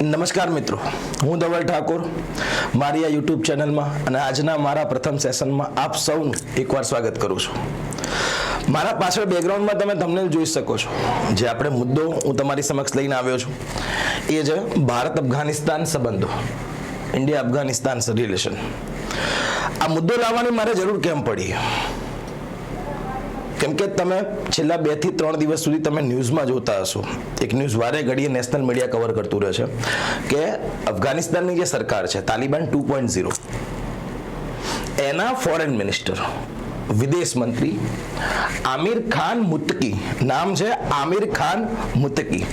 નમસ્કાર મિત્રો, હું ધવલ ઠાકોર મારી આ યુટ્યુબ ચેનલમાં અને આજના મારા પ્રથમ સેશનમાં આપ સૌનું એકવાર સ્વાગત કરું છું. મારા પાછળ બેકગ્રાઉન્ડમાં તમે થંબનેલ જોઈ શકો છો. જે આપણે મુદ્દો હું તમારી સમક્ષ લઈને આવ્યો છું એ છે ભારત અફઘાનિસ્તાન સંબંધો, ઇન્ડિયા અફઘાનિસ્તાન રિલેશન. આ મુદ્દો લાવવાની મારે જરૂર કેમ પડી? કેમ કે તમે છેલ્લા 2 થી 3 દિવસ સુધી તમે ન્યૂઝમાં જોતા હશો, એક ન્યૂઝ વારે ઘડીએ નેશનલ મીડિયા કવર કરતું રહે છે કે અફઘાનિસ્તાનની જે સરકાર છે તાલિબાન 2.0, એના ફોરેન મિનિસ્ટર, વિદેશ મંત્રી આમિર ખાન મુત્તકી, નામ છે આમિર ખાન મુત્તકી,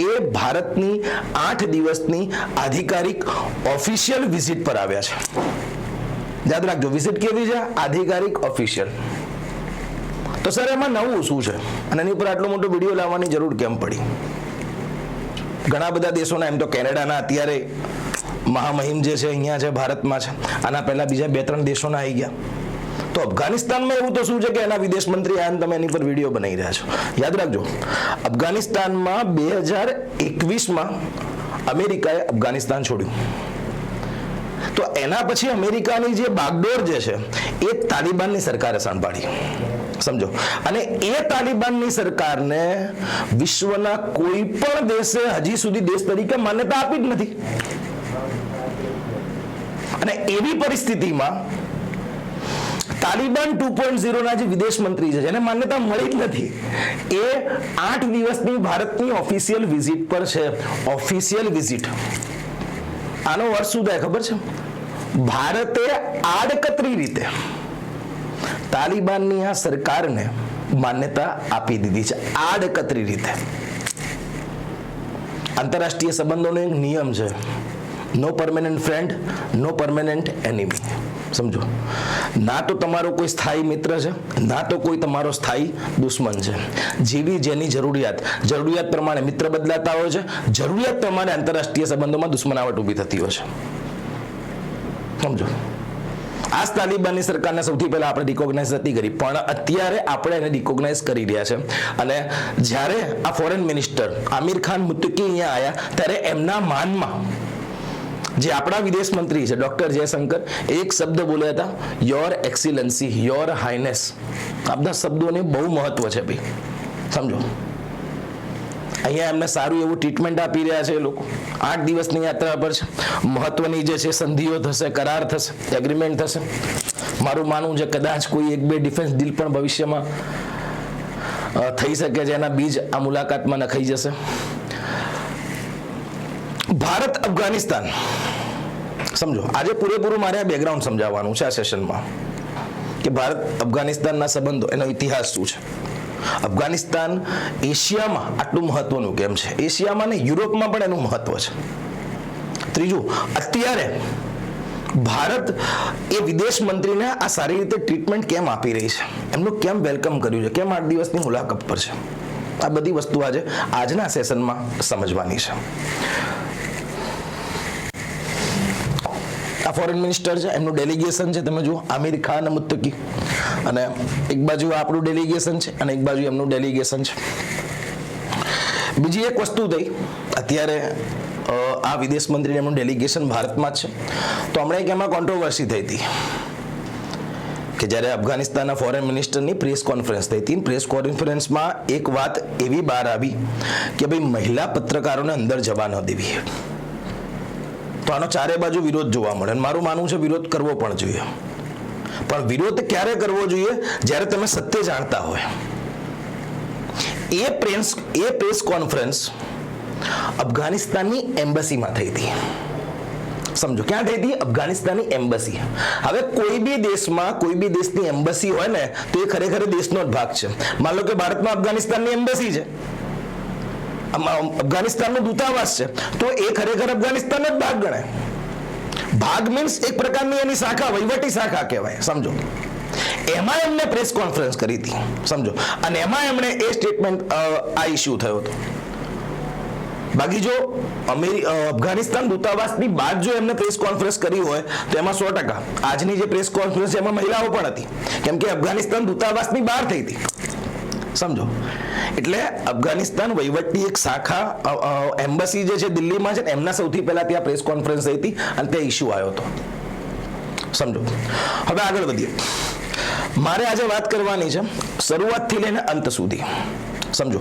એ ભારતની 8 દિવસની આધિકારિક ઓફિશિયલ વિઝિટ પર આવ્યા છે. યાદ રાખજો, વિઝિટ કેવી છે? આધિકારિક ઓફિશિયલ. તો સર એમાં નવું શું છે અને એની ઉપર આટલો મોટો વિડીયો લાવવાની જરૂર કેમ પડી? ઘણા બધા દેશોના, એમ તો કેનેડાના અત્યારે મહામહિમ જે છે અહીંયા છે, ભારતમાં છે, આના પહેલા બીજા 2-3 દેશોના આવી ગયા. તો અફઘાનિસ્તાનમાં એવું તો શું છે કે એના વિદેશ મંત્રી આને તમે એની પર વિડીયો બનાવી રહ્યા છો? યાદ રાખજો, અફઘાનિસ્તાનમાં 2021માં અમેરિકાએ અફઘાનિસ્તાન છોડ્યું. તો એના પછી અમેરિકાની જે બાગડોર જે છે એ તાલિબાનની સરકારે સંભાળી. સમજો, અને એ તાલિબાનની સરકારને વિશ્વના કોઈ પણ દેશે હજી સુધી દેશ તરીકે માન્યતા આપી જ નથી. અને એવી પરિસ્થિતિમાં તાલિબાન 2.0 ના જે વિદેશ મંત્રી છે જેને માન્યતા મળી જ નથી, એ 8 દિવસની ભારતની ઓફિશિયલ વિઝિટ પર છે. ઓફિશિયલ વિઝિટ, આનો અર્થ શું થાય ખબર છે? ભારતે આડકતરી રીતે તાલિબાનની આ સરકારને માન્યતા આપી દીધી છે. આડકતરી રીતે. આંતરરાષ્ટ્રીય સંબંધોનો એક નિયમ છે, no permanent friend, no permanent enemy. સમજો, ના તો તમારો કોઈ સ્થાયી મિત્ર છે, ના તો કોઈ તમારો સ્થાયી દુશ્મન છે. જેવી જેની જરૂરિયાત પ્રમાણે મિત્ર બદલાતા હોય છે, જરૂરિયાત પ્રમાણે આંતરરાષ્ટ્રીય સંબંધોમાં દુશ્મનાવટ ઊભી થતી હોય છે. સમજો, આ તાલિબાનની સરકારને સૌથી પહેલા આપણે રિકોગ્નાઇઝ નથી કરી, પણ અત્યારે આપણે એને રિકોગ્નાઇઝ કરી રહ્યા છે. અને જ્યારે આ ફોરેન મિનિસ્ટર આમિર ખાન મુત્તકી અહીંયા આવ્યા ત્યારે એમના માનમાં જે આપણા વિદેશ મંત્રી છે ડોક્ટર જયશંકર, એક શબ્દ બોલ્યા હતા, યોર એક્સિલન્સી, યોર હાઇનેસ. આ બધા શબ્દોને બહુ મહત્વ છે ભાઈ. સમજો, અહીંયા એમને સારું એવું ટ્રીટમેન્ટ આપી રહ્યા છે એ લોકો. 8 દિવસની યાત્રા પર છે. મહત્વની જે છે સંધિઓ થશે, કરાર થશે, એગ્રીમેન્ટ થશે. મારું માનવું છે કદાચ કોઈ 1-2 ડિફેન્સ ડીલ પણ ભવિષ્યમાં થઈ શકે છે. એના બીજ આ મુલાકાતમાં નખાઈ જશે. ભારત અફઘાનિસ્તાન, સમજો, આજે પૂરેપૂરું મારે આ બેકગ્રાઉન્ડ સમજાવવાનું છે આ સેશનમાં કે ભારત અફઘાનિસ્તાનના સંબંધો, એનો ઇતિહાસ શું છે. અફઘાનિસ્તાન એશિયામાં આટલું મહત્વનું કેમ છે? એશિયામાં ને યુરોપમાં પણ એનું મહત્વ છે. ત્રીજું, અત્યારે ભારત એ વિદેશ મંત્રીને આ સારી રીતે ટ્રીટમેન્ટ કેમ આપી રહી છે, એમનું કેમ વેલકમ કર્યું છે, કેમ 8 દિવસની મુલાકાત પર છે. આ બધી વસ્તુ આજના સેશનમાં સમજવાની છે. આ ફોરેન મિનિસ્ટર છે, એમનું ડેલિગેશન છે, તમે જુઓ, આમિર ખાન મુત્તકી. અને એક બાજુ આપણું ડેલિગેશન છે અને એક બાજુ એમનું ડેલિગેશન છે. બીજી એક વસ્તુ થઈ, અત્યારે આ વિદેશ મંત્રી એમનું ડેલિગેશન ભારતમાં જ છે. તો હમણાં એક એમાં કોન્ટ્રોવર્સી થઈ હતી કે જ્યારે અફઘાનિસ્તાનના ફોરેન મિનિસ્ટરની પ્રેસ કોન્ફરન્સ થઈ હતી. પ્રેસ કોન્ફરન્સમાં એક વાત એવી બહાર આવી કે ભાઈ મહિલા પત્રકારોને અંદર જવા ન દેવી. તો આનો ચારે બાજુ વિરોધ જોવા મળે. મારું માનવું છે વિરોધ કરવો પણ જોઈએ, પણ વિરોધ ક્યારે કરવો જોઈએ? જ્યારે તમે સત્ય જાણતા હોય. એ પ્રેસ કોન્ફરન્સ અફઘાનિસ્તાનની એમ્બસીમાં થઈ હતી. સમજો, ક્યાં થઈ હતી? અફઘાનિસ્તાનની એમ્બસી. હવે કોઈ બી દેશમાં કોઈ બી દેશની એમ્બસી હોય ને તો એ ખરેખર દેશનો જ ભાગ છે. માન લો કે ભારતમાં અફઘાનિસ્તાનની એમ્બસી છે, અફઘાનિસ્તાનનો દૂતાવાસ છે, તો એ ખરેખર અફઘાનિસ્તાનનો જ ભાગ ગણાય. ભાગ મીન્સ એક પ્રકારની એની શાખા, વહીવટી શાખા કહેવાય. સમજો, એમાં એમને પ્રેસ કોન્ફરન્સ કરી હતી. સમજો, અને એમાં એમણે એ સ્ટેટમેન્ટ આ ઇસ્યુ થયો હતો. બાકી જો અફઘાનિસ્તાન દૂતાવાસની બાદ જો એમને પ્રેસ કોન્ફરન્સ કરી હોય તો એમાં 100% આજની જે પ્રેસ કોન્ફરન્સ એમાં મહિલાઓ પણ હતી, કેમ કે અફઘાનિસ્તાન દૂતાવાસની બહાર થઈ હતી. સમજો. એટલે અફઘાનિસ્તાન વહીવટની એક શાખા એમ્બસી જે છે દિલ્હીમાં છે ને, એમના સૌથી પહેલા ત્યાં પ્રેસ કોન્ફરન્સ થઈ હતી અને ત્યાં ઇસ્યુ આવ્યો હતો. સમજો. હવે આગળ વધીએ. મારે આજે વાત કરવાની છે શરૂઆતથી લઈને અંત સુધી. સમજો.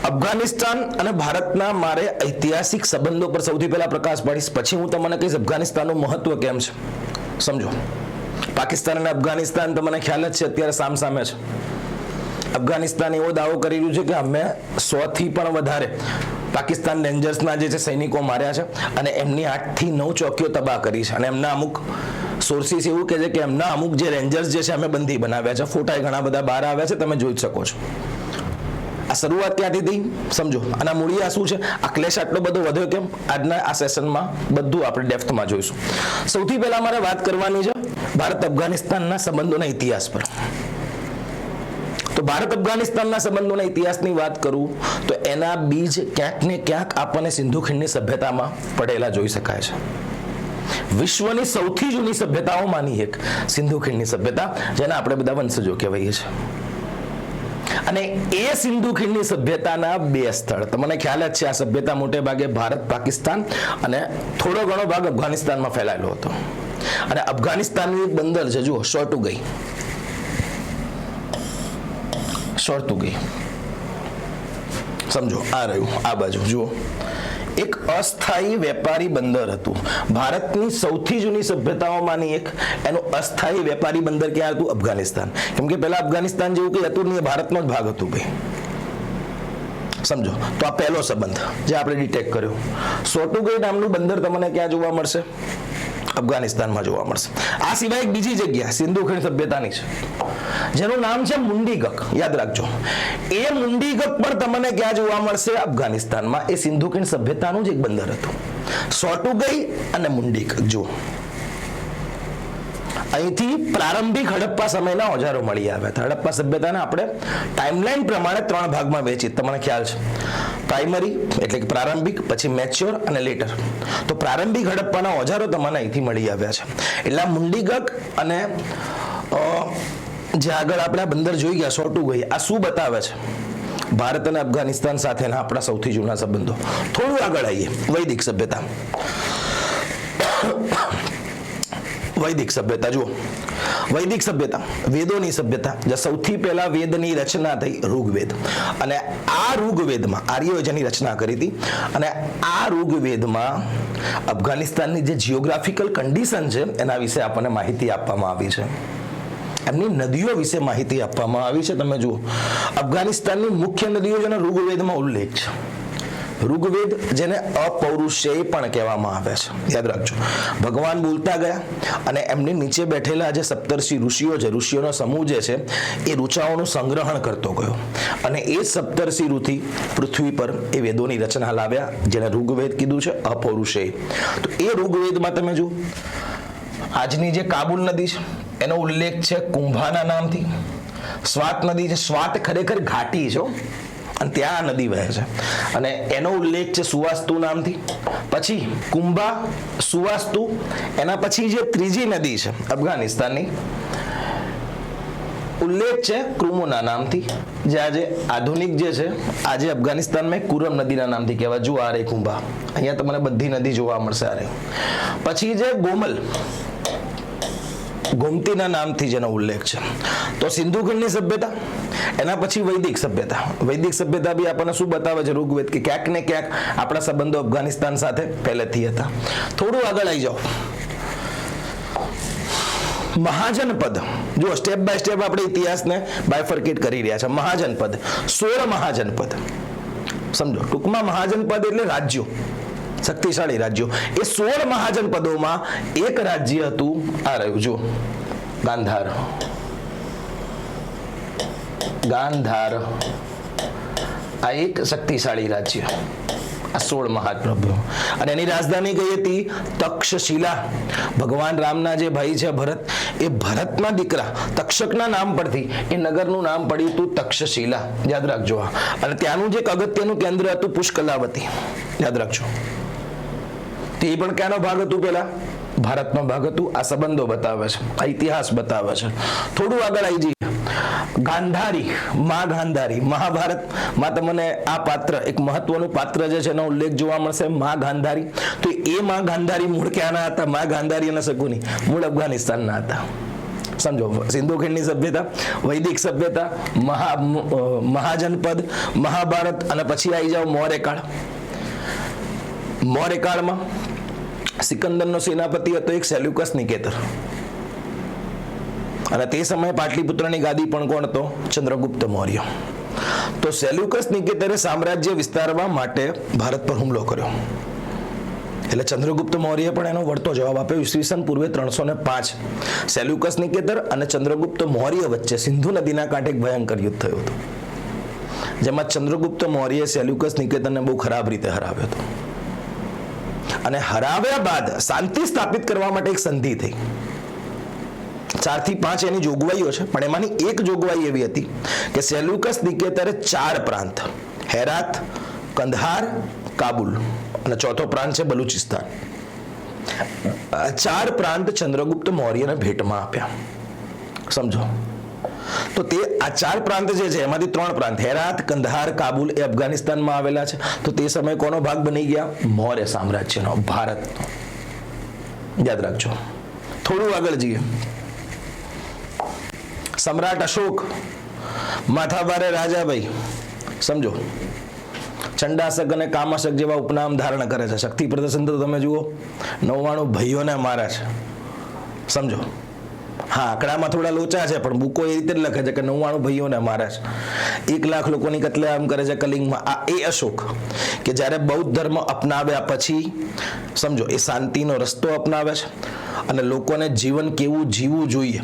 અફઘાનિસ્તાન અને ભારતના મારે ઐતિહાસિક સંબંધો પર સૌથી પહેલા પ્રકાશ પાડીશ, પછી હું તમને કહીશ અફઘાનિસ્તાનનું મહત્વ કેમ છે. સમજો. પાકિસ્તાન અને અફઘાનિસ્તાન તમને ખ્યાલ જ છે અત્યારે સામસામે છે. અફઘાનિસ્તાન એવો દાવો કરી રહ્યું છે કે અમે 100 થી પણ વધારે પાકિસ્તાન રેન્જર્સના જે છે સૈનિકો માર્યા છે અને એમની 8 થી 9 ચોકીઓ તબાહ કરી છે. અને એમના અમુક સોર્સિસ એવું કહે છે કે એમના અમુક જે રેન્જર્સ જે છે અમે બંધી બનાવ્યા છે. ફોટા ઘણા બધા બહાર આવ્યા છે, તમે જોઈ શકો છો. આ શરૂઆત ક્યાંથી થઈ સમજો. અને મૂળિયા શું છે, આ ક્લેશ આટલો બધો વધ્યો કેમ, આજના આ સેશનમાં બધું આપણે ડેપ્થમાં જોઈશું. સૌથી પહેલા મારે વાત કરવાની છે ભારત અફઘાનિસ્તાનના સંબંધોના ઇતિહાસ પર. તો ભારત અફઘાનિસ્તાનના સંબંધોના ઇતિહાસની વાત કરું તો એના બીજ ક્યાંક ને ક્યાંક આપણને સિંધુ ખીણની સભ્યતામાં પડેલા જોઈ શકાય છે. વિશ્વની સૌથી જૂની સભ્યતાઓમાંની એક સિંધુ ખીણની સભ્યતા, જેને આપણે બધા વંશજો કહેવાય છે. અને એ સિંધુ ખીણની સભ્યતાના 2 સ્થળ તમને ખ્યાલ જ છે. આ સભ્યતા મોટે ભાગે ભારત, પાકિસ્તાન અને થોડો ઘણો ભાગ અફઘાનિસ્તાનમાં ફેલાયેલો હતો. અને અફઘાનિસ્તાનનું એક બંદર છે, જુઓ, શોર્ટુગઈ. સમજો. આ રહ્યું, આ બાજુ જુઓ, એક અસ્થાયી વેપારી બંદર હતું. ભારતની સૌથી જૂની સભ્યતાઓમાંની એક એનું અસ્થાયી વેપારી બંદર ક્યાં હતું? અફઘાનિસ્તાન. કેમ કે પહેલા અફઘાનિસ્તાન જેવું કંઈ હતું નહીં, ભારતનો જ ભાગ હતું ભાઈ. સમજો. તો આ પહેલો સંબંધ જે આપણે ડિટેક્ટ કર્યો. શોર્ટુગઈ નામનું બંદર તમને ક્યાં જોવા મળશે? અફઘાનિસ્તાનમાં જોવા મળશે. આ સિવાય એક બીજી જગ્યા સિંધુ ખીણ સભ્યતાની છે, જેનું નામ છે મુંડીગક. યાદ રાખજો, એ મુંડીગક પણ તમને ક્યાં જોવા મળશે? અફઘાનિસ્તાનમાં. એ સિંધુ ખીણ સભ્યતાનું જ એક બંદર હતું. શોર્ટુગઈ અને મુંડીગક. જુઓ, અહીંથી પ્રારંભિક હડપ્પા સમયના ઓજારો મળી આવ્યા હતા. હડપ્પા સભ્યતાને આપણે ટાઈમલાઈન પ્રમાણે 3 ભાગમાં વહેંચી, તમને ખ્યાલ છે. પ્રાઇમરી એટલે કે પ્રારંભિક, પછી મેચ્યોર અને લેટર. તો પ્રારંભિક હડપ્પાના ઓજારો તમને અહીંથી મળી આવ્યા છે. એટલે મુંડીગક અને જે આગળ આપણે બંદર જોઈ ગયા શોર્ટુગઈ, આ શું બતાવે છે? ભારત અને અફઘાનિસ્તાન સાથેના આપણા સૌથી જૂના સંબંધો. થોડું આગળ આવીએ, વૈદિક સભ્યતા. વૈદિક સભ્યતા જુઓ, વૈદિક સભ્યતા વેદોની સભ્યતા. જે સૌથી પહેલા વેદની રચના થઈ ઋગ્વેદ. અને આ ઋગ્વેદમાં આર્યોએ જેની રચના કરી હતી, અને આ ઋગ્વેદમાં અફઘાનિસ્તાનની જે જિયોગ્રાફિકલ કન્ડિશન છે એના વિશે આપણને માહિતી આપવામાં આવી છે. એમની નદીઓ વિશે માહિતી આપવામાં આવી છે. તમે જુઓ, અફઘાનિસ્તાનની મુખ્ય નદીઓ જેનો ઋગ્વેદમાં ઉલ્લેખ છે. ઋગ્વેદ જેને અપૌરુષેય પણ કહેવામાં આવે છે. યાદ રાખજો, ભગવાન બોલતા ગયા અને એમની નીચે બેઠેલા જે સપ્તર્ષિ ઋષિઓ છે, ઋષિઓનો સમૂહ જે છે, એ ઋચાઓનું સંગ્રહણ કરતો ગયો અને એ સપ્તર્ષિ ઋષિ પૃથ્વી પર એ વેદોની રચના લાવ્યા, જેને ઋગ્વેદ કીધું છે, અપૌરુષેય. તો એ ઋગ્વેદમાં તમે જુઓ, આજની જે કાબુલ નદી છે એનો ઉલ્લેખ છે કુંભાના નામથી. સ્વાત નદી છે, સ્વાત ખરેખર ઘાટી છે અને ત્યાં નદી વહે છે, અને એનો ઉલ્લેખ છે સુવાસ્તુ નામથી. પછી કુંભા, સુવાસ્તુ, એના પછી જે ત્રીજી નદી છે અફઘાનિસ્તાનની, ઉલ્લેખ છે ક્રુમુના નામથી, જે આજે આધુનિક જે છે આજે અફઘાનિસ્તાનમાં કુરમ નદીના નામથી કહેવાય. જુઓ, આ રે કુંભા, અહીંયા તમને બધી નદી જોવા મળશે. આ રે પછી જે ગોમલ, ગોમતીના નામથી જેનો ઉલ્લેખ છે. તો સિંધુ ખીણની સભ્યતા, એના પછી વૈદિક સભ્યતા. વૈદિક સભ્યતા બી આપણને શું બતાવે છે? ઋગ્વેદ કે ક્યાંક ને ક્યાંક આપણા સંબંધો અફઘાનિસ્તાન સાથે પહેલેથી હતા. થોડું આગળ આવી જાઓ, મહાજનપદ. જો સ્ટેપ બાય સ્ટેપ આપણે ઇતિહાસને બાયફર્કેટ કરી રહ્યા છે. મહાજનપદ, 16 મહાજનપદ. સમજો, ટૂંકમાં મહાજનપદ એટલે રાજ્યો, શક્તિશાળી રાજ્યો. એ 16 મહાજનપદોમાં એક રાજ્ય હતું, આ રહ્યું જો, ગાંધાર. ગાંધાર આ એક શક્તિશાળી રાજ્ય, આ 16 મહાપ્રભુ. અને એની રાજધાની કઈ હતી? તક્ષશિલા. ભગવાન રામના જે ભાઈ છે ભરત, એ ભરતના દીકરા તક્ષકના નામ પરથી એ નગરનું નામ પડ્યું હતું તક્ષશિલા. યાદ રાખજો. અને ત્યાંનું જે અગત્યનું કેન્દ્ર હતું પુષ્કલાવતી. યાદ રાખજો. તે પણ ક્યાંનો ભાગ હતું? પેલા ભારતનો ભાગ હતું. આ સંબંધો બતાવે છે, આ ઇતિહાસ બતાવે છે. થોડું આગળ આવી જઈએ, ગાંધારી, મહાભારતમાં તમને આ પાત્ર, એક મહત્વનું પાત્ર જે છે એનો ઉલ્લેખ જોવા મળશે, માં ગાંધારી. તો એ માં ગાંધારી મૂળ ક્યાંના હતા? માં ગાંધારી અને શકુની મૂળ અફઘાનિસ્તાનના હતા. સમજો, સિંધુ ખીણની સભ્યતા, વૈદિક સભ્યતા, મહાજનપદ, મહાભારત, અને પછી આવી જાઓ મૌર્યકાળ. મૌર્યકાળમાં સિકંદરનો સેનાપતિ હતો એક સેલ્યુકસ નિકેતર, અને તે સમયે પાટલીપુત્રની ગાદી પણ કોણ હતો? ચંદ્રગુપ્ત મૌર્ય. તો સેલ્યુકસ નિકેતરે સામ્રાજ્ય વિસ્તારવા માટે ભારત પર હુમલો કર્યો. એટલે ચંદ્રગુપ્ત મૌર્યએ પણ એનો વળતો જવાબ આપ્યો. ઈસવીસન પૂર્વે 305 સેલ્યુકસ નિકેતર અને ચંદ્રગુપ્ત મૌર્ય વચ્ચે સિંધુ નદીના કાંઠે એક ભયંકર યુદ્ધ થયું હતું, જેમાં ચંદ્રગુપ્ત મૌર્યએ સેલ્યુકસ નિકેતરને બહુ ખરાબ રીતે હરાવ્યો હતો. અને હરાવ્યા બાદ શાંતિ સ્થાપિત કરવા માટે એક સંધિ થઈ. 4 થી 5 એની જોગવાઈઓ છે, પણ એમાંની એક જોગવાઈ એવી હતી કે સેલ્યુકસ નિકેતરે 4 પ્રાંત, હેરાત, કંદહાર, કાબુલ, અને ચોથો પ્રાંત છે બલુચિસ્તાન, 4 પ્રાંત ચંદ્રગુપ્ત મૌર્યને ભેટમાં આપ્યા. સમજો, તો તે આ 4 પ્રાંત જે છે એમાંથી 3 પ્રાંત, હેરાત, કંદહાર, કાબુલ, એ અફઘાનિસ્તાનમાં આવેલા છે. તો તે સમયે કોનો ભાગ બની ગયા? મૌર્ય સામ્રાજ્યનો, ભારતનો. યાદ રાખજો. થોડું આગળ જઈએ. સમ્રાટ અશોક, માથાભારે રાજાભાઈ. સમજો, ચંડાશક અને કામાશક જેવા ઉપનામ ધારણ કરે છે. શક્તિ પ્રદર્શન તો તમે જુઓ, 99 ભાઈઓને મારા છે. સમજો, હા, આંકડામાં થોડા લોચા છે, પણ બુકો એ રીતે જ લખે છે કે 99 ભાઈઓને મારા છે. 1 લાખ લોકોની કતલેઆમ કરે છે કલિંગમાં. આ એ અશોક કે જ્યારે બૌદ્ધ ધર્મ અપનાવ્યા પછી, સમજો, એ શાંતિનો રસ્તો અપનાવે છે અને લોકોને જીવન કેવું જીવવું જોઈએ,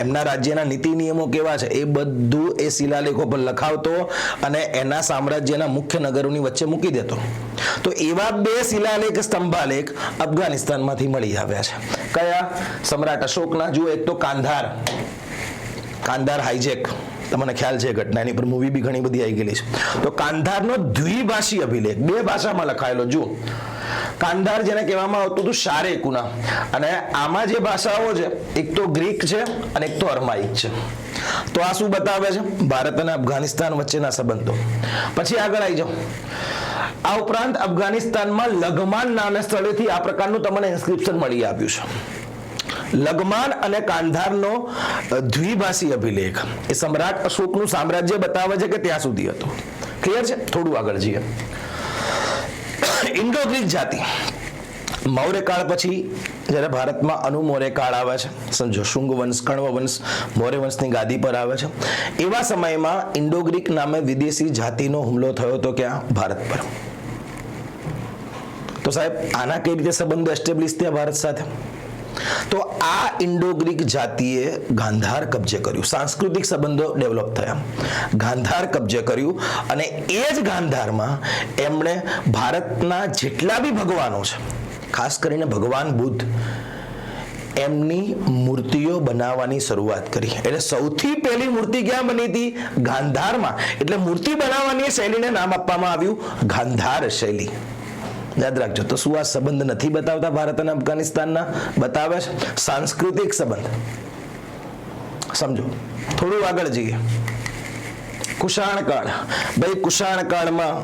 એમના રાજ્યના નીતિ નિયમો કેવા છે, એ બધું એ શિલાલેખો પર લખાવતો અને એના સામ્રાજ્યના મુખ્ય નગરોની વચ્ચે મૂકી દેતો. તો એવા 2 શિલાલેખ, સ્તંભાલેખ અફઘાનિસ્તાનમાંથી મળી આવ્યા છે. કયા? સમ્રાટ અશોકના. જુઓ, એક તો કાંધાર હાઈજેક, તમને ખ્યાલ છે ઘટના, એની પર મૂવી બી ઘણી બધી આવી ગયેલી છે. તો કાંધારનો દ્વિભાષી અભિલેખ, 2 ભાષામાં લખાયેલો. જુઓ, કાંધાર જેને કહેવામાં આવતું હતું શારેકુના, અને આમાં જે ભાષાઓ છે એક તો ગ્રીક છે અને એક તો અરમાઇક છે. તો આ શું બતાવે છે? ભારત અને અફઘાનિસ્તાન વચ્ચેના સંબંધો. પછી આગળ આવી જાઓ. આ ઉપરાંત અફઘાનિસ્તાનમાં લગમાન નામે સ્થળેથી આ પ્રકારનું તમને ઇન્સ્ક્રિપ્શન મળી આવ્યું છે. લગમાન અને કાંધારનો દ્વિભાષી અભિલેખ એ સમ્રાટ અશોકનું સામ્રાજ્ય બતાવે છે કે ત્યાં સુધી હતું. ક્લિયર છે? થોડું આગળ જઈએ. ઇન્ડો ગ્રીક જાતિ, મૌર્યકાળ પછી જ્યારે ભારતમાં અનુમૌર્યકાળ આવે છે, સમજો, શુંગ વંશ, કણવ વંશ, મૌર્ય વંશની ગાદી પર આવે છે, એવા સમયમાં ઇન્ડો ગ્રીક નામે વિદેશી જાતિનો હુમલો થયો હતો. ક્યાં? ભારત પર. તો સાહેબ, આના કઈ રીતે સંબંધો એસ્ટેબ્લિશ થયા ભારત સાથે? તો આ ઇન્ડો ગ્રીક જાતિએ ગાંધાર કબજે કર્યું, સાંસ્કૃતિક સંબંધો ડેવલપ થયા, ગાંધાર કબજે કર્યું, અને એ જ ગાંધારમાં એમણે ભારતના જેટલા બી ભગવાનો છે, ખાસ કરીને ભગવાન બુદ્ધ, એમની મૂર્તિઓ બનાવવાની શરૂઆત કરી. એટલે સૌથી પહેલી મૂર્તિ ક્યાં બની હતી? ગાંધારમાં. એટલે મૂર્તિ બનાવવાની શૈલીને નામ આપવામાં આવ્યું ગાંધાર શૈલી. યાદ રાખજો. તો શું આ સંબંધ નથી બતાવતા ભારત અને અફઘાનિસ્તાનના? બતાવે છે, સાંસ્કૃતિક સંબંધ. સમજો, થોડું આગળ જઈએ. કુષાણકાળ. ભાઈ, કુષાણકાળમાં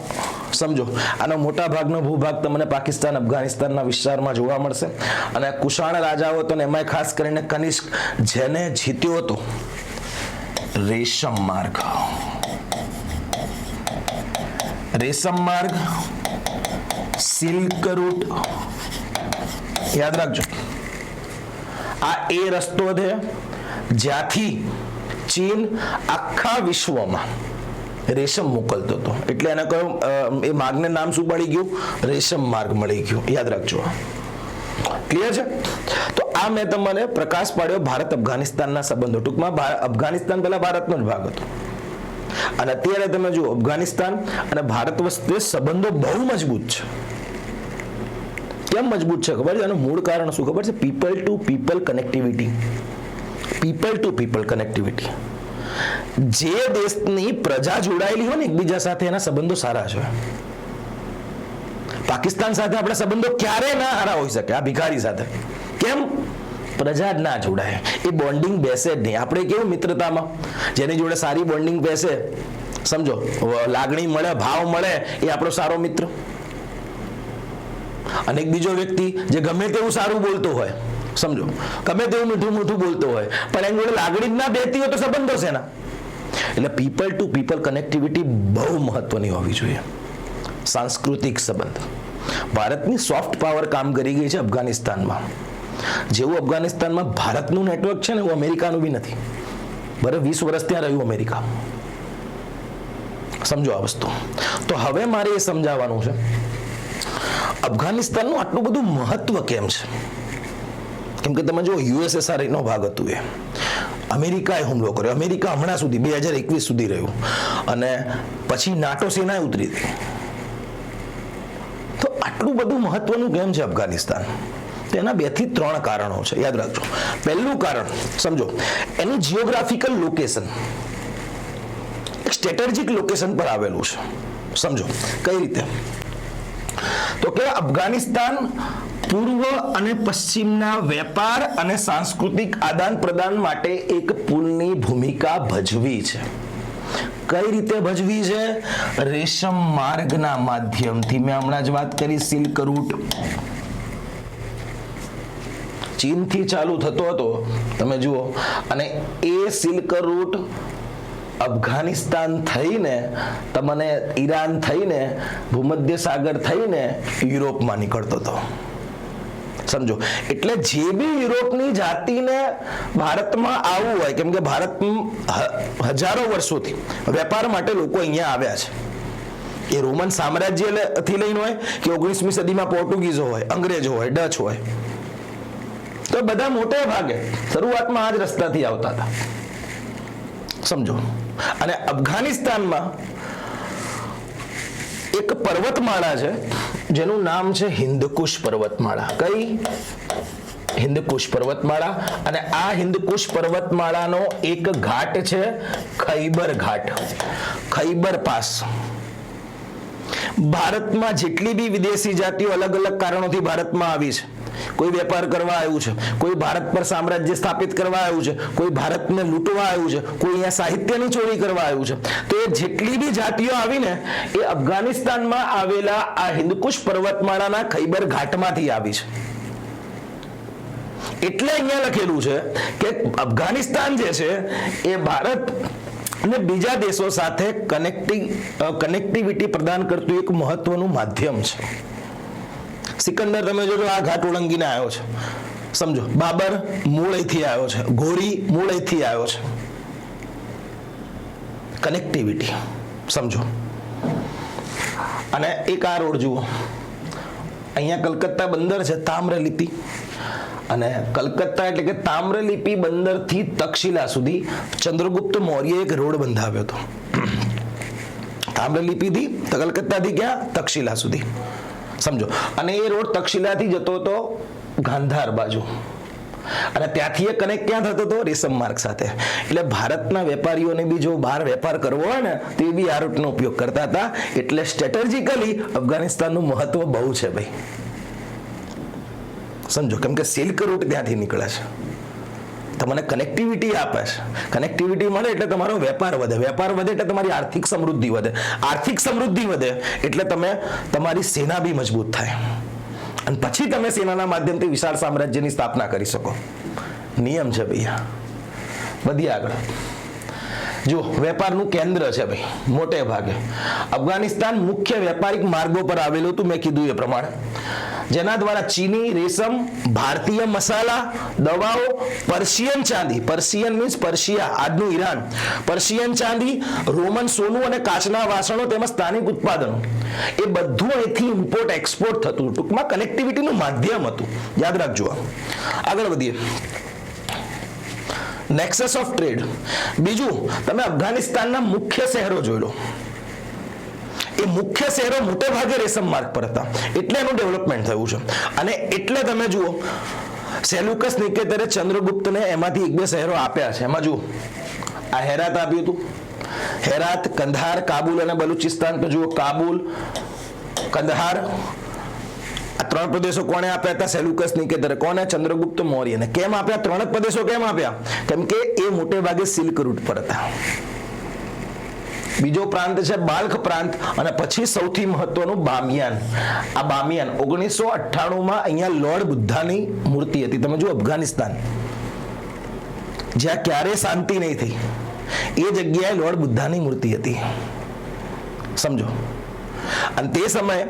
સમજો, આનો મોટા ભાગનો ભૂભાગ તમને પાકિસ્તાન, અફઘાનિસ્તાનના વિસ્તારમાં જોવા મળશે. અને કુષાણ રાજાઓ તો એમાં ખાસ કરીને કનિષ્ક, જેને જીત્યો હતો રેશમ માર્ગ. રેશમ માર્ગ, સિલ્ક રૂટ, યાદ રાખજો. આ એ રસ્તો છે જ્યાંથી ચીન આખા વિશ્વમાં રેશમ મોકલતો હતો. એટલે એને કહ્યું, એ માર્ગને નામ શું મળી ગયું? રેશમ માર્ગ મળી ગયું. યાદ રાખજો. ક્લિયર છે? તો આ મેં તમને પ્રકાશ પાડ્યો ભારત અફઘાનિસ્તાનના સંબંધો. ટૂંકમાં અફઘાનિસ્તાન પહેલા ભારતનો જ ભાગ હતો, અને અત્યારે તમે જુઓ અફઘાનિસ્તાન અને ભારત વચ્ચે સંબંધો બહુ મજબૂત છે. કેમ મજબૂત છે ખબર છે? એનું મૂળ કારણ શું ખબર છે? People to people connectivity. People to people connectivity. જે દેશની પ્રજા જોડાયેલી હોય ને એકબીજા સાથે, એના સંબંધો સારા છે. પાકિસ્તાન સાથે આપણા સંબંધો ક્યારે ના સારા હોઈ શકે? આ ભિખારી સાથે. કેમ? પ્રજા જ ના જોડાય, એ બોન્ડિંગ બેસે જ નહીં. આપણે કેવું મિત્રતામાં જેની જોડે સારી બોન્ડિંગ બેસે, સમજો લાગણી મળે, ભાવ મળે, એ આપણો સારો મિત્ર. અને એક બીજો વ્યક્તિ જે ગમે તેવું સારું બોલતો હોય, સમજો ગમે તેવું મીઠું મીઠું બોલતો હોય, પણ એની જોડે લાગણી જ ના બેસતી હોય તો સંબંધો છે ના. એટલે પીપલ ટુ પીપલ કનેક્ટિવિટી બહુ મહત્વની હોવી જોઈએ. સાંસ્કૃતિક સંબંધ. ભારતની સોફ્ટ પાવર કામ કરી ગઈ છે અફઘાનિસ્તાનમાં. જેવું અફઘાનિસ્તાનમાં ભારતનું નેટવર્ક છે ને એવું અમેરિકાનું બી નથી. બરાબર 20 વર્ષ ત્યાં રહ્યું અમેરિકા. સમજો આ વસ્તુ. તો હવે મારે એ સમજાવવાનું છે અફઘાનિસ્તાનનું આટલું બધું મહત્વ કેમ છે. કેમ કે તમે જો યુએસએસઆર નો ભાગ હતું, એ અમેરિકાએ હુમલો કર્યો. અમેરિકા હમણાં સુધી 2021 સુધી રહ્યું, અને પછી નાટો સેનાએ ઉતરી હતી. તો આટલું બધું મહત્વનું કેમ છે અફઘાનિસ્તાન? તેના 2 થી 3 કારણો છે, યાદ રાખજો. પહેલું કારણ સમજો, એની જીઓગ્રાફિકલ લોકેશન સ્ટ્રેટેજિક લોકેશન પર આવેલું છે. સમજો કઈ રીતે? તો કે અફઘાનિસ્તાન પૂર્વ અને પશ્ચિમના વેપાર અને સાંસ્કૃતિક આદાન પ્રદાન માટે એક પુલની ભૂમિકા ભજવી છે. કઈ રીતે ભજવી છે? રેશમ માર્ગના માધ્યમથી. મેં હમણાં જ વાત કરી સિલ્ક રૂટ. ચીનથી ચાલુ થતો હતો, તમે જુઓ, અને એ સિલ્ક રૂટ અફઘાનિસ્તાન થઈને તમને ઈરાન થઈને ભૂમધ્ય સાગર થઈને યુરોપમાં નીકળતો હતો. સમજો, એટલે જે બી યુરોપની જાતિને ભારતમાં આવવું હોય, કેમ કે ભારત હજારો વર્ષોથી વેપાર માટે લોકો અહીંયા આવ્યા છે. એ રોમન સામ્રાજ્યથી લઈને હોય કે 19મી સદીમાં પોર્ટુગીઝો હોય, અંગ્રેજો હોય, ડચ હોય, તો બધા મોટે ભાગે શરૂઆતમાં આ જ રસ્તાથી આવતા હતા. સમજો, અને અફઘાનિસ્તાનમાં એક પર્વતમાળા છે જેનું નામ છે હિન્દકુશ પર્વતમાળા. કઈ? હિન્દકુશ પર્વતમાળા. અને આ હિન્દકુશ પર્વતમાળાનો એક ઘાટ છે ખૈબર ઘાટ, ખૈબર પાસ. ભારતમાં જેટલી બી વિદેશી જાતિઓ અલગ અલગ કારણોથી ભારતમાં આવી છે, કોઈ વેપાર કરવા આવ્યું છે, કોઈ ભારત પર સામ્રાજ્ય સ્થાપિત કરવા આવ્યું છે, કોઈ ભારતને લૂંટવા આવ્યું છે, કોઈ અહીંયા સાહિત્યની ચોરી કરવા આવ્યું છે, તો એ જેટલી બી જાતિઓ આવીને એ અફઘાનિસ્તાનમાં આવેલા આ હિન્દકુશ પર્વતમાળાના ખૈબર ઘાટમાંથી આવી છે. એટલે અહીંયા લખેલું છે કે અફઘાનિસ્તાન જે છે એ ભારત અને બીજા દેશો સાથે કનેક્ટિવિટી પ્રદાન કરતું એક મહત્વનું માધ્યમ છે. સિકંદર તમે જોજો આ ઘાટ ઓળંગીને આવ્યો છે. સમજો, બાબર મૂળ અહીંથી આવ્યો છે, ઘોરી મૂળ અહીંથી આવ્યો છે. કનેક્ટિવિટી સમજો. અને એક આ રોડ જુઓ, અહીંયા કલકત્તા બંદર છે, તામ્રલિપિ. અને કલકત્તા એટલે કે તામ્રલિપિ બંદરથી તક્ષશિલા સુધી ચંદ્રગુપ્ત મૌર્યએ એક રોડ બંધાવ્યો હતો. તામ્રલિપિથી કલકત્તાથી ક્યાં? તક્ષશિલા સુધી. સમજો, અને એ રોડ તક્ષશિલાથી જતો હતો ગાંધાર બાજુ, અને ત્યાંથી એ કનેક્ટ ક્યાં થતો હતો? રેશમ માર્ગ સાથે. એટલે ભારતના વેપારીઓને બી જો બહાર વેપાર કરવો હોય ને તો એ બી આ રૂટનો ઉપયોગ કરતા હતા. એટલે સ્ટ્રેટેજિકલી અફઘાનિસ્તાનનું મહત્વ બહુ છે ભાઈ. સમજો, કેમ કે સિલ્ક રૂટ ત્યાંથી નીકળે છે, તમને કનેક્ટિવિટી આપે છે. કનેક્ટિવિટી મળે એટલે તમારો વેપાર વધે, વેપાર વધે એટલે તમારી આર્થિક સમૃદ્ધિ વધે, આર્થિક સમૃદ્ધિ વધે એટલે તમારી સેના બી મજબૂત થાય, અને પછી તમે સેનાના માધ્યમથી વિશાળ સામ્રાજ્યની સ્થાપના કરી શકો. નિયમ છે ભૈયા. વધીએ આગળ. જો વેપારનું કેન્દ્ર છે ભાઈ મોટે ભાગે. અફઘાનિસ્તાન મુખ્ય વેપારિક માર્ગો પર આવેલું હતું, મેં કીધું એ પ્રમાણે, જેના દ્વારા ચીની રેશમ, ભારતીય મસાલા, દવાઓ, પર્શિયન ચાંદી, પર્શિયન મીન્સ પર્શિયા, આજનું ઈરાન, પર્શિયન ચાંદી, રોમન સોનું અને કાચના વાસણો તેમજ સ્થાનિક ઉત્પાદનો, એ બધું અહીંથી ઇમ્પોર્ટ એક્સપોર્ટ થતું. ટૂંકમાં કનેક્ટિવિટીનું માધ્યમ હતું. યાદ રાખજો. આગળ વધીએ. Nexus of trade. બીજું, તમે અફઘાનિસ્તાનના મુખ્ય શહેરો જોઈ લો. એ મુખ્ય શહેરો મોટે ભાગે રેશમ માર્ગ પર હતા, એટલે એનું ડેવલપમેન્ટ થયું છે. અને એટલે તમે જુઓ, સેલ્યુકસ નિકેતરે ચંદ્રગુપ્તને એમાંથી 1-2 શહેરો આપ્યા છે. એમાં જુઓ, આ હેરાત આપ્યું હતું, હેરાત, કંધાર, કાબુલ અને બલુચિસ્તાન. તો જુઓ, કાબુલ, કંધાર, આ ત્રણ પ્રદેશો કોણે આપ્યા હતા? સેલ્યુકસ નિકેતરે. કોને? ચંદ્રગુપ્ત મૌર્યને. કેમ આપ્યા? ત્રણ જ પ્રદેશો કેમ આપ્યા? કેમ કે એ મોટે ભાગે સિલ્ક રૂટ પર હતા. બીજો પ્રાંત છે બાલ્ખ પ્રાંત, અને પછી સૌથી મહત્વનું બામિયાન. આ બામિયાન 1998 અહીંયા લોર્ડ બુદ્ધાની મૂર્તિ હતી. તમે જુઓ, અફઘાનિસ્તાન જ્યાં ક્યારેય શાંતિ નહીં થઈ, એ જગ્યાએ લોર્ડ બુદ્ધાની મૂર્તિ હતી. સમજો. અને તે સમયે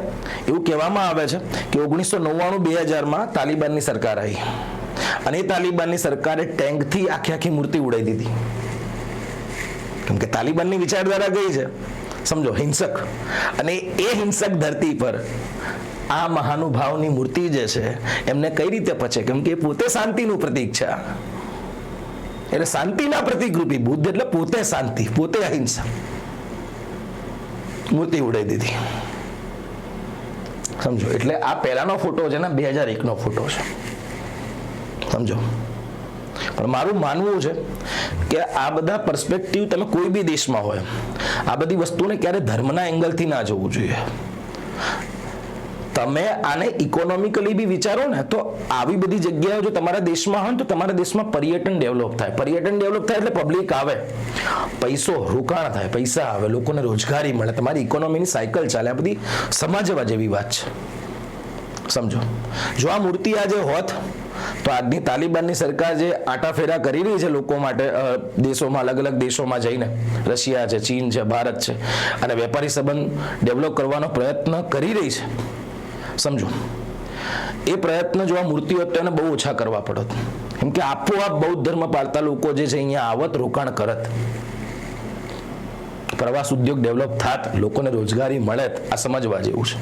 એવું કહેવામાં આવે છે કે 1999-2000 તાલિબાનની સરકાર આવી, અને એ તાલિબાનની સરકારે ટેન્કથી આખી મૂર્તિ ઉડાવી દીધી. કેમ કે તાલિબાનની વિચારધારા ગઈ છે, સમજો, હિંસક. અને એ હિંસક ધરતી પર આ મહાનુભાવની મૂર્તિ જે છે એમને કઈ રીતે પચે? કેમ કે એ પોતે શાંતિનું પ્રતીક છે. એટલે શાંતિના પ્રતીક રૂપી બુદ્ધ એટલે પોતે શાંતિ, પોતે અહિંસા. મૂર્તિ ઉડાવી દીધી. સમજો. એટલે આ પહેલાનો ફોટો છે ને 2001નો ફોટો છે. સમજો. પણ મારું માનવું છે કે આ બધા પર્સપેક્ટિવ તમે કોઈ બી દેશમાં હોય, આ બધી વસ્તુને ક્યારે ધર્મના એંગલથી ના જોવું જોઈએ. તમે આને ઇકોનોમિકલી બી વિચારો ને, તો આવી બધી જગ્યાઓ જો તમારા દેશમાં હોય ને, તો તમારા દેશમાં પર્યટન ડેવલપ થાય. પર્યટન ડેવલપ થાય એટલે પબ્લિક આવે, પૈસો રોકાણ થાય, પૈસા આવે, લોકોને રોજગારી મળે, તમારી ઇકોનોમીની સાયકલ ચાલે. આ બધી સમજવા જેવી વાત છે. સમજો. જો આ મૂર્તિ આજે હોત તો આજની તાલિબાનની સરકાર જે આટાફેરા કરી રહી છે લોકો માટે, દેશોમાં, અલગ અલગ દેશોમાં જઈને, રશિયા છે, ચીન છે, ભારત છે, અને વેપારી સંબંધ ડેવલપ કરવાનો પ્રયત્ન કરી રહી છે. સમજો. એ પ્રયત્ન જો આ મૂર્તિ હોત તો એને બહુ ઓછા કરવા પડત. કેમ કે આપોઆપ બૌદ્ધ ધર્મ પાળતા લોકો જે છે અહીંયા આવત, રોકાણ કરત, પ્રવાસ ઉદ્યોગ ડેવલપ થાત, લોકોને રોજગારી મળે. આ સમજવા જેવું છે.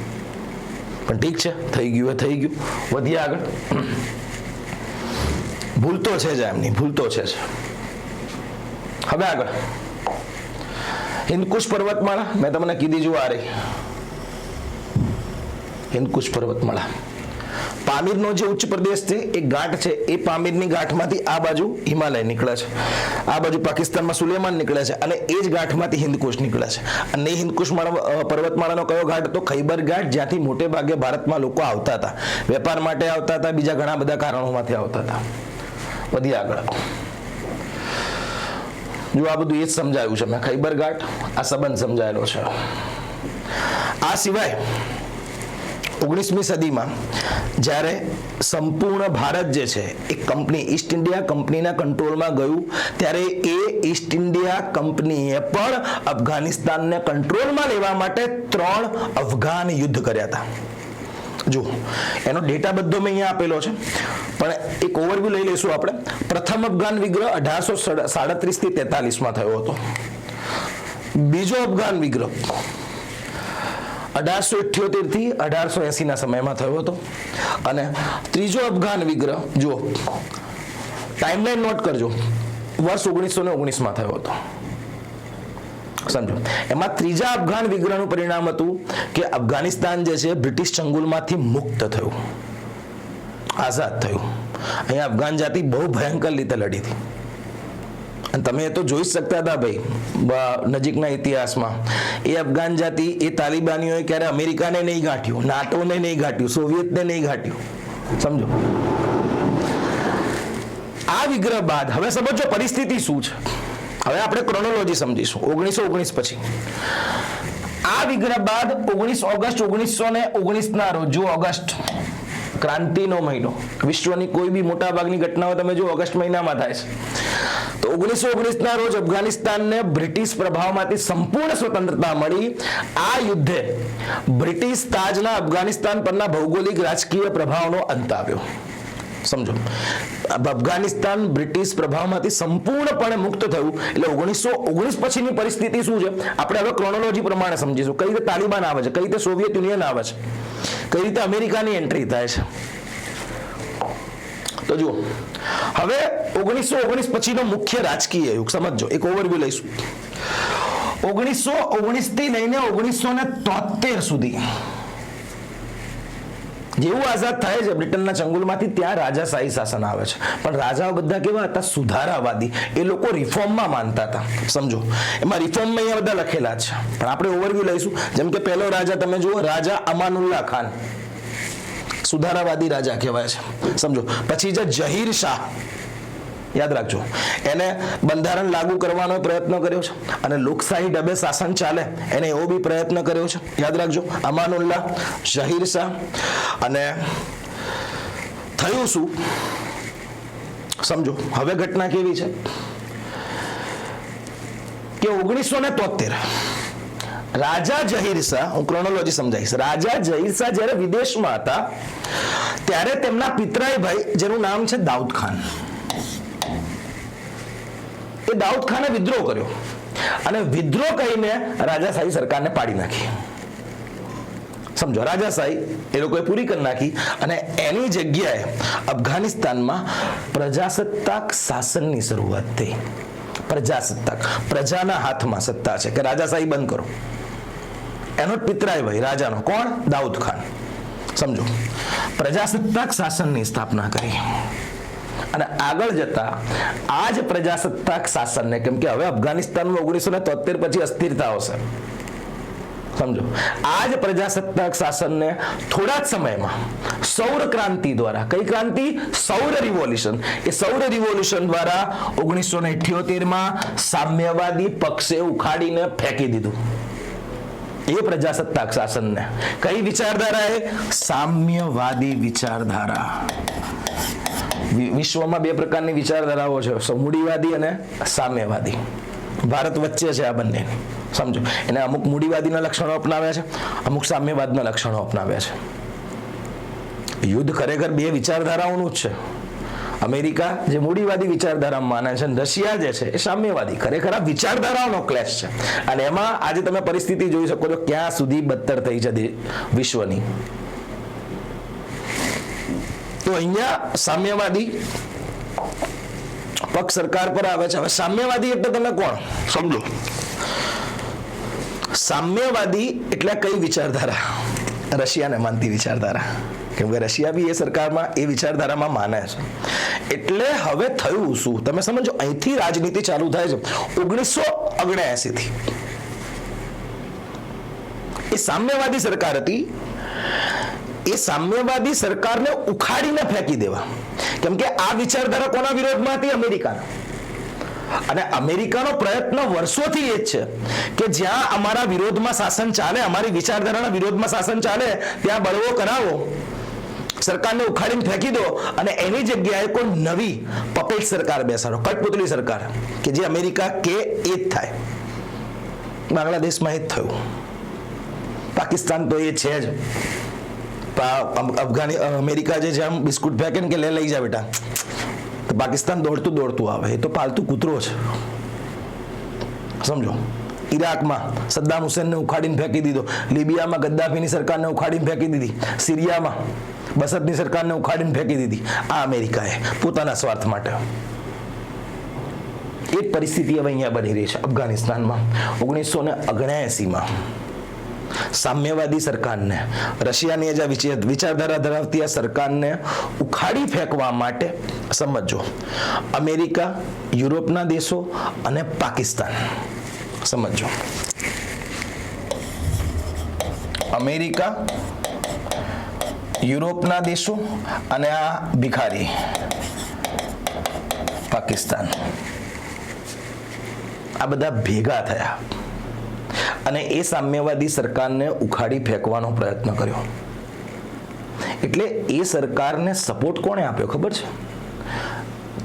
પણ ઠીક છે, થઈ ગયું એ થઈ ગયું. વધીએ આગળ. ભૂલ તો છે જ એમની, ભૂલ તો છે જ. હવે આગળ હિન્દકુશ પર્વતમાળા મેં તમને કીધી, જો આ રહી હિન્દકુશ પર્વતમાળા. પામીરનો જે ઉચ્ચ પ્રદેશ છે, એ ઘાટ છે, એ પામીરની ઘાટમાંથી આ બાજુ હિમાલય નીકળે છે, આ બાજુ પાકિસ્તાનમાં સુલેમાન નીકળે છે, અને એ જ ઘાટમાંથી હિન્દકુશ નીકળે છે. અને એ હિન્દકુશ પર્વતમાળાનો કયો ઘાટ હતો? ખૈબર ઘાટ, જ્યાંથી મોટે ભાગે ભારતમાં લોકો આવતા હતા, વેપાર માટે આવતા હતા, બીજા ઘણા બધા કારણોમાંથી આવતા હતા. વધી આગળ. જો આ બધું એ જ સમજાયું છે મેં. ખૈબર ઘાટ, આ સંબંધ સમજાયેલો છે. આ સિવાય 19મી સદીમાં જ્યારે સંપૂર્ણ ભારત જે છે એ કંપની, ઈસ્ટ ઇન્ડિયા કંપનીના કંટ્રોલમાં ગયું, ત્યારે એ ઈસ્ટ ઇન્ડિયા કંપનીએ પણ અફઘાનિસ્તાનને કંટ્રોલમાં લેવા માટે 3 અફઘાન યુદ્ધ કર્યા હતા. જો એનો ડેટા બધો મેં અહીંયા આપેલો છે, પણ એક ઓવરવ્યુ લઈ લઈશું આપણે. પ્રથમ અફઘાન વિગ્રહ 1837 થી 43 થયો હતો. બીજો અફઘાન વિગ્રહ 1878 થી 1880 ના સમયમાં થયો હતો. અને ત્રીજો અફઘાન વિગ્રહ, જુઓ ટાઈમલાઈન નોટ કરજો, વર્ષ 1919 થયો હતો. સમજો. એમાં ત્રીજા અફઘાન વિગ્રહનું પરિણામ હતું કે અફઘાનિસ્તાન જે છે બ્રિટિશ ચંગુલમાંથી મુક્ત થયું, આઝાદ થયું. અહીંયા અફઘાન જાતિ બહુ ભયંકર રીતે લડી હતી. અને તમે એ તો જોઈ શકતા હતા ભાઈ નજીકના ઇતિહાસમાં, એ અફઘાન જાતિ, એ તાલિબાનીઓએ ક્યારે અમેરિકાને નહીં ગાંઠ્યું, નાટોને નહીં ગાંઠ્યું, સોવિયતને નહીં ગાંઠ્યું. સમજો. આ વિગ્રહ બાદ હવે સમજો પરિસ્થિતિ શું છે. હવે આપણે ક્રોનોલોજી સમજીશું. 1919 પછી આ વિગ્રહ બાદ 19 ઓગસ્ટ 1919 ના રોજ, જો ઓગસ્ટ ક્રાંતિનો મહિનો, વિશ્વની કોઈ બી મોટા ભાગની ઘટનાઓ તમે જો ઓગસ્ટ મહિનામાં થાય છે. તો 1919 ના રોજ અફઘાનિસ્તાનને બ્રિટિશ પ્રભાવમાંથી સંપૂર્ણ સ્વતંત્રતા મળી. આ યુદ્ધે બ્રિટિશ તાજના અફઘાનિસ્તાન પરના ભૌગોલિક રાજકીય પ્રભાવનો અંત આવ્યો. સમજો. અફઘાનિસ્તાન બ્રિટિશ પ્રભાવમાંથી સંપૂર્ણપણે મુક્ત થયું. એટલે 1919 પછીની પરિસ્થિતિ શું છે આપણે હવે ક્રોનોલોજી પ્રમાણે સમજીશું. કઈ રીતે તાલિબાન આવે છે, કઈ રીતે સોવિયત યુનિયન આવે છે, કઈ રીતે અમેરિકાની એન્ટ્રી થાય છે. તો જુઓ, હવે 1919 પછીનો મુખ્ય રાજકીય યુગ સમજો. એક ઓવરવ્યુ લઈશું. 1919 થી લઈને 1973 સુધી જેવું આઝાદ થાય છે બ્રિટનના ચંગુલમાંથી, ત્યાં રાજાશાહી શાસન આવે છે. પણ રાજાઓ બધા કેવા હતા? સુધારાવાદી. એ લોકો રિફોર્મમાં માનતા હતા. સમજો. એમાં રિફોર્મમાં અહીંયા બધા લખેલા છે, પણ આપણે ઓવરવ્યુ લઈશું. જેમ કે પહેલો રાજા તમે જુઓ, રાજા અમાનુલ્લા ખાન સુધારાવાદી રાજા કહેવાય છે, સમજો. પછી જે ઝહીર શાહ, યાદ રાખજો, એને બંધારણ લાગુ કરવાનો પ્રયત્ન કર્યો છે અને લોકશાહી ઢબે શાસન ચાલે એને એવો બી પ્રયત્ન કર્યો છે, યાદ રાખજો. અમાનુલ્લાહ, ઝહીર શાહ. અને થયું શું સમજો. હવે ઘટના કેવી છે કે 1973 રાજા ઝહીર શાહ, હું ક્રોનોલોજી સમજાવીશ. રાજા ઝહીર શાહ જ્યારે વિદેશમાં હતા ત્યારે તેમના પિતરાઈ ભાઈ, જેનું નામ છે દાઉદ ખાન, એ દાઉદ ખાને વિદ્રોહ કર્યો અને વિદ્રોહ કરીને રાજાશાહી સરકારને પાડી નાખી. સમજો, રાજાશાહી એ લોકોએ પૂરી કરી નાખી અને એની જગ્યાએ અફઘાનિસ્તાનમાં પ્રજાસત્તાક શાસનની શરૂઆત થઈ. પ્રજાસત્તાક, પ્રજાના હાથમાં સત્તા છે કે રાજાશાહી બંધ કરો. એનો પિતરાય ભાઈ રાજાનો, કોણ? દાઉદ ખાન. સમજો, પ્રજાસત્તાક શાસનની સ્થાપના કરી અને આગળ જતા આ જ પ્રજાસત્તાક શાસનને, કેમ કે હવે અફઘાનિસ્તાનમાં 1973 પછી અસ્થિરતા આવશે, સમજો, આ જ પ્રજાસત્તાક શાસનને થોડા જ સમયમાં સૌર ક્રાંતિ દ્વારા, કઈ ક્રાંતિ? સૌર રિવોલ્યુશન. એ સૌર રિવોલ્યુશન દ્વારા 1978માં સામ્યવાદી પક્ષે ઉખાડીને ફેંકી દીધું. એ પ્રજાસત્તાક શાસનને કઈ વિચારધારાએ? સામ્યવાદી વિચારધારા. વિશ્વમાં બે પ્રકારની વિચારધારાઓ છે, મૂડીવાદી અને સામ્યવાદી. ભારત વચ્ચે છે આ બંને, સમજો. એને અમુક મૂડીવાદીના લક્ષણો અપનાવ્યા છે, અમુક સામ્યવાદના લક્ષણો અપનાવ્યા છે. યુદ્ધ ખરેખર બે વિચારધારાઓનું જ છે. અમેરિકા જે મૂડીવાદી વિચારધારામાં માને છે, રશિયા જે છે એ સામ્યવાદી. ખરેખર આ વિચારધારાઓનો ક્લેશ છે અને એમાં આજે તમે પરિસ્થિતિ જોઈ શકો છો ક્યાં સુધી બદતર થઈ છે વિશ્વની. તો અહીંયા સામ્યવાદી પક્ષ સરકાર પર આવે છે. હવે સામ્યવાદી એટલે તમે કોણ સમજો. સામ્યવાદી એટલે કઈ વિચારધારા? રશિયાને માનતી વિચારધારા, કેમ કે રશિયા બી એ સરકારમાં એ વિચારધારામાં માને છે. એટલે હવે થયું શું તમે સમજો. અહીંથી રાજનીતિ ચાલુ થાય છે 1979 થી. એ સામ્યવાદી સરકાર હતી. એ સામ્યવાદી સરકારને ઉખાડીને ફેંકી દેવા, કેમ કે આ વિચારધારા કોના વિરોધમાં હતી? અમેરિકાના. અને અમેરિકાનો પ્રયત્ન વર્ષોથી એ જ છે કે જ્યાં અમારા વિરોધમાં શાસન ચાલે, અમારી વિચારધારાના વિરોધમાં શાસન ચાલે, ત્યાં બળવો કરાવો, સરકારને ઉખાડીને ફેંકી દો અને એની જગ્યાએ કોઈ નવી પપેટ સરકાર બેસાડો, કઠપુતળી સરકાર, કે જે અમેરિકા કે એ જ થાય. બાંગ્લાદેશમાં એ જ થયું. પાકિસ્તાન તો એ છે જ. અમેરિકા જે જેમ બિસ્કુટ ફેંકે ને કે લઈ જા બેટા, તો પાકિસ્તાન દોડતું દોડતું આવે. એ તો પાલતુ કૂતરો છે, સમજો. ઈરાકમાં સદ્દામ હુસેનને ઉખાડીને ફેંકી દીધો, લિબિયામાં ગદ્દાફીની સરકારને ઉખાડીને ફેંકી દીધી, સિરિયામાં બસતની સરકારને ઉખાડીને ફેંકી દીધી. આ અમેરિકાએ પોતાના સ્વાર્થ માટે. એ જ પરિસ્થિતિ હવે અહીંયા બની રહી છે અફઘાનિસ્તાનમાં. 1979માં સામ્યવાદી સરકારને, રશિયાની જે વિચારધારા ધરાવતી આ સરકારને ઉખાડી ફેંકવા માટે સમજો અમેરિકા, યુરોપના દેશો અને પાકિસ્તાન. સમજો, અમેરિકા, યુરોપના દેશો અને આ ભિખારી પાકિસ્તાન, આ બધા ભેગા થયા અને એ સામ્યવાદી સરકારને ઉખાડી ફેંકવાનો પ્રયત્ન કર્યો. એટલે એ સરકારને સપોર્ટ કોણે આપ્યો ખબર છે?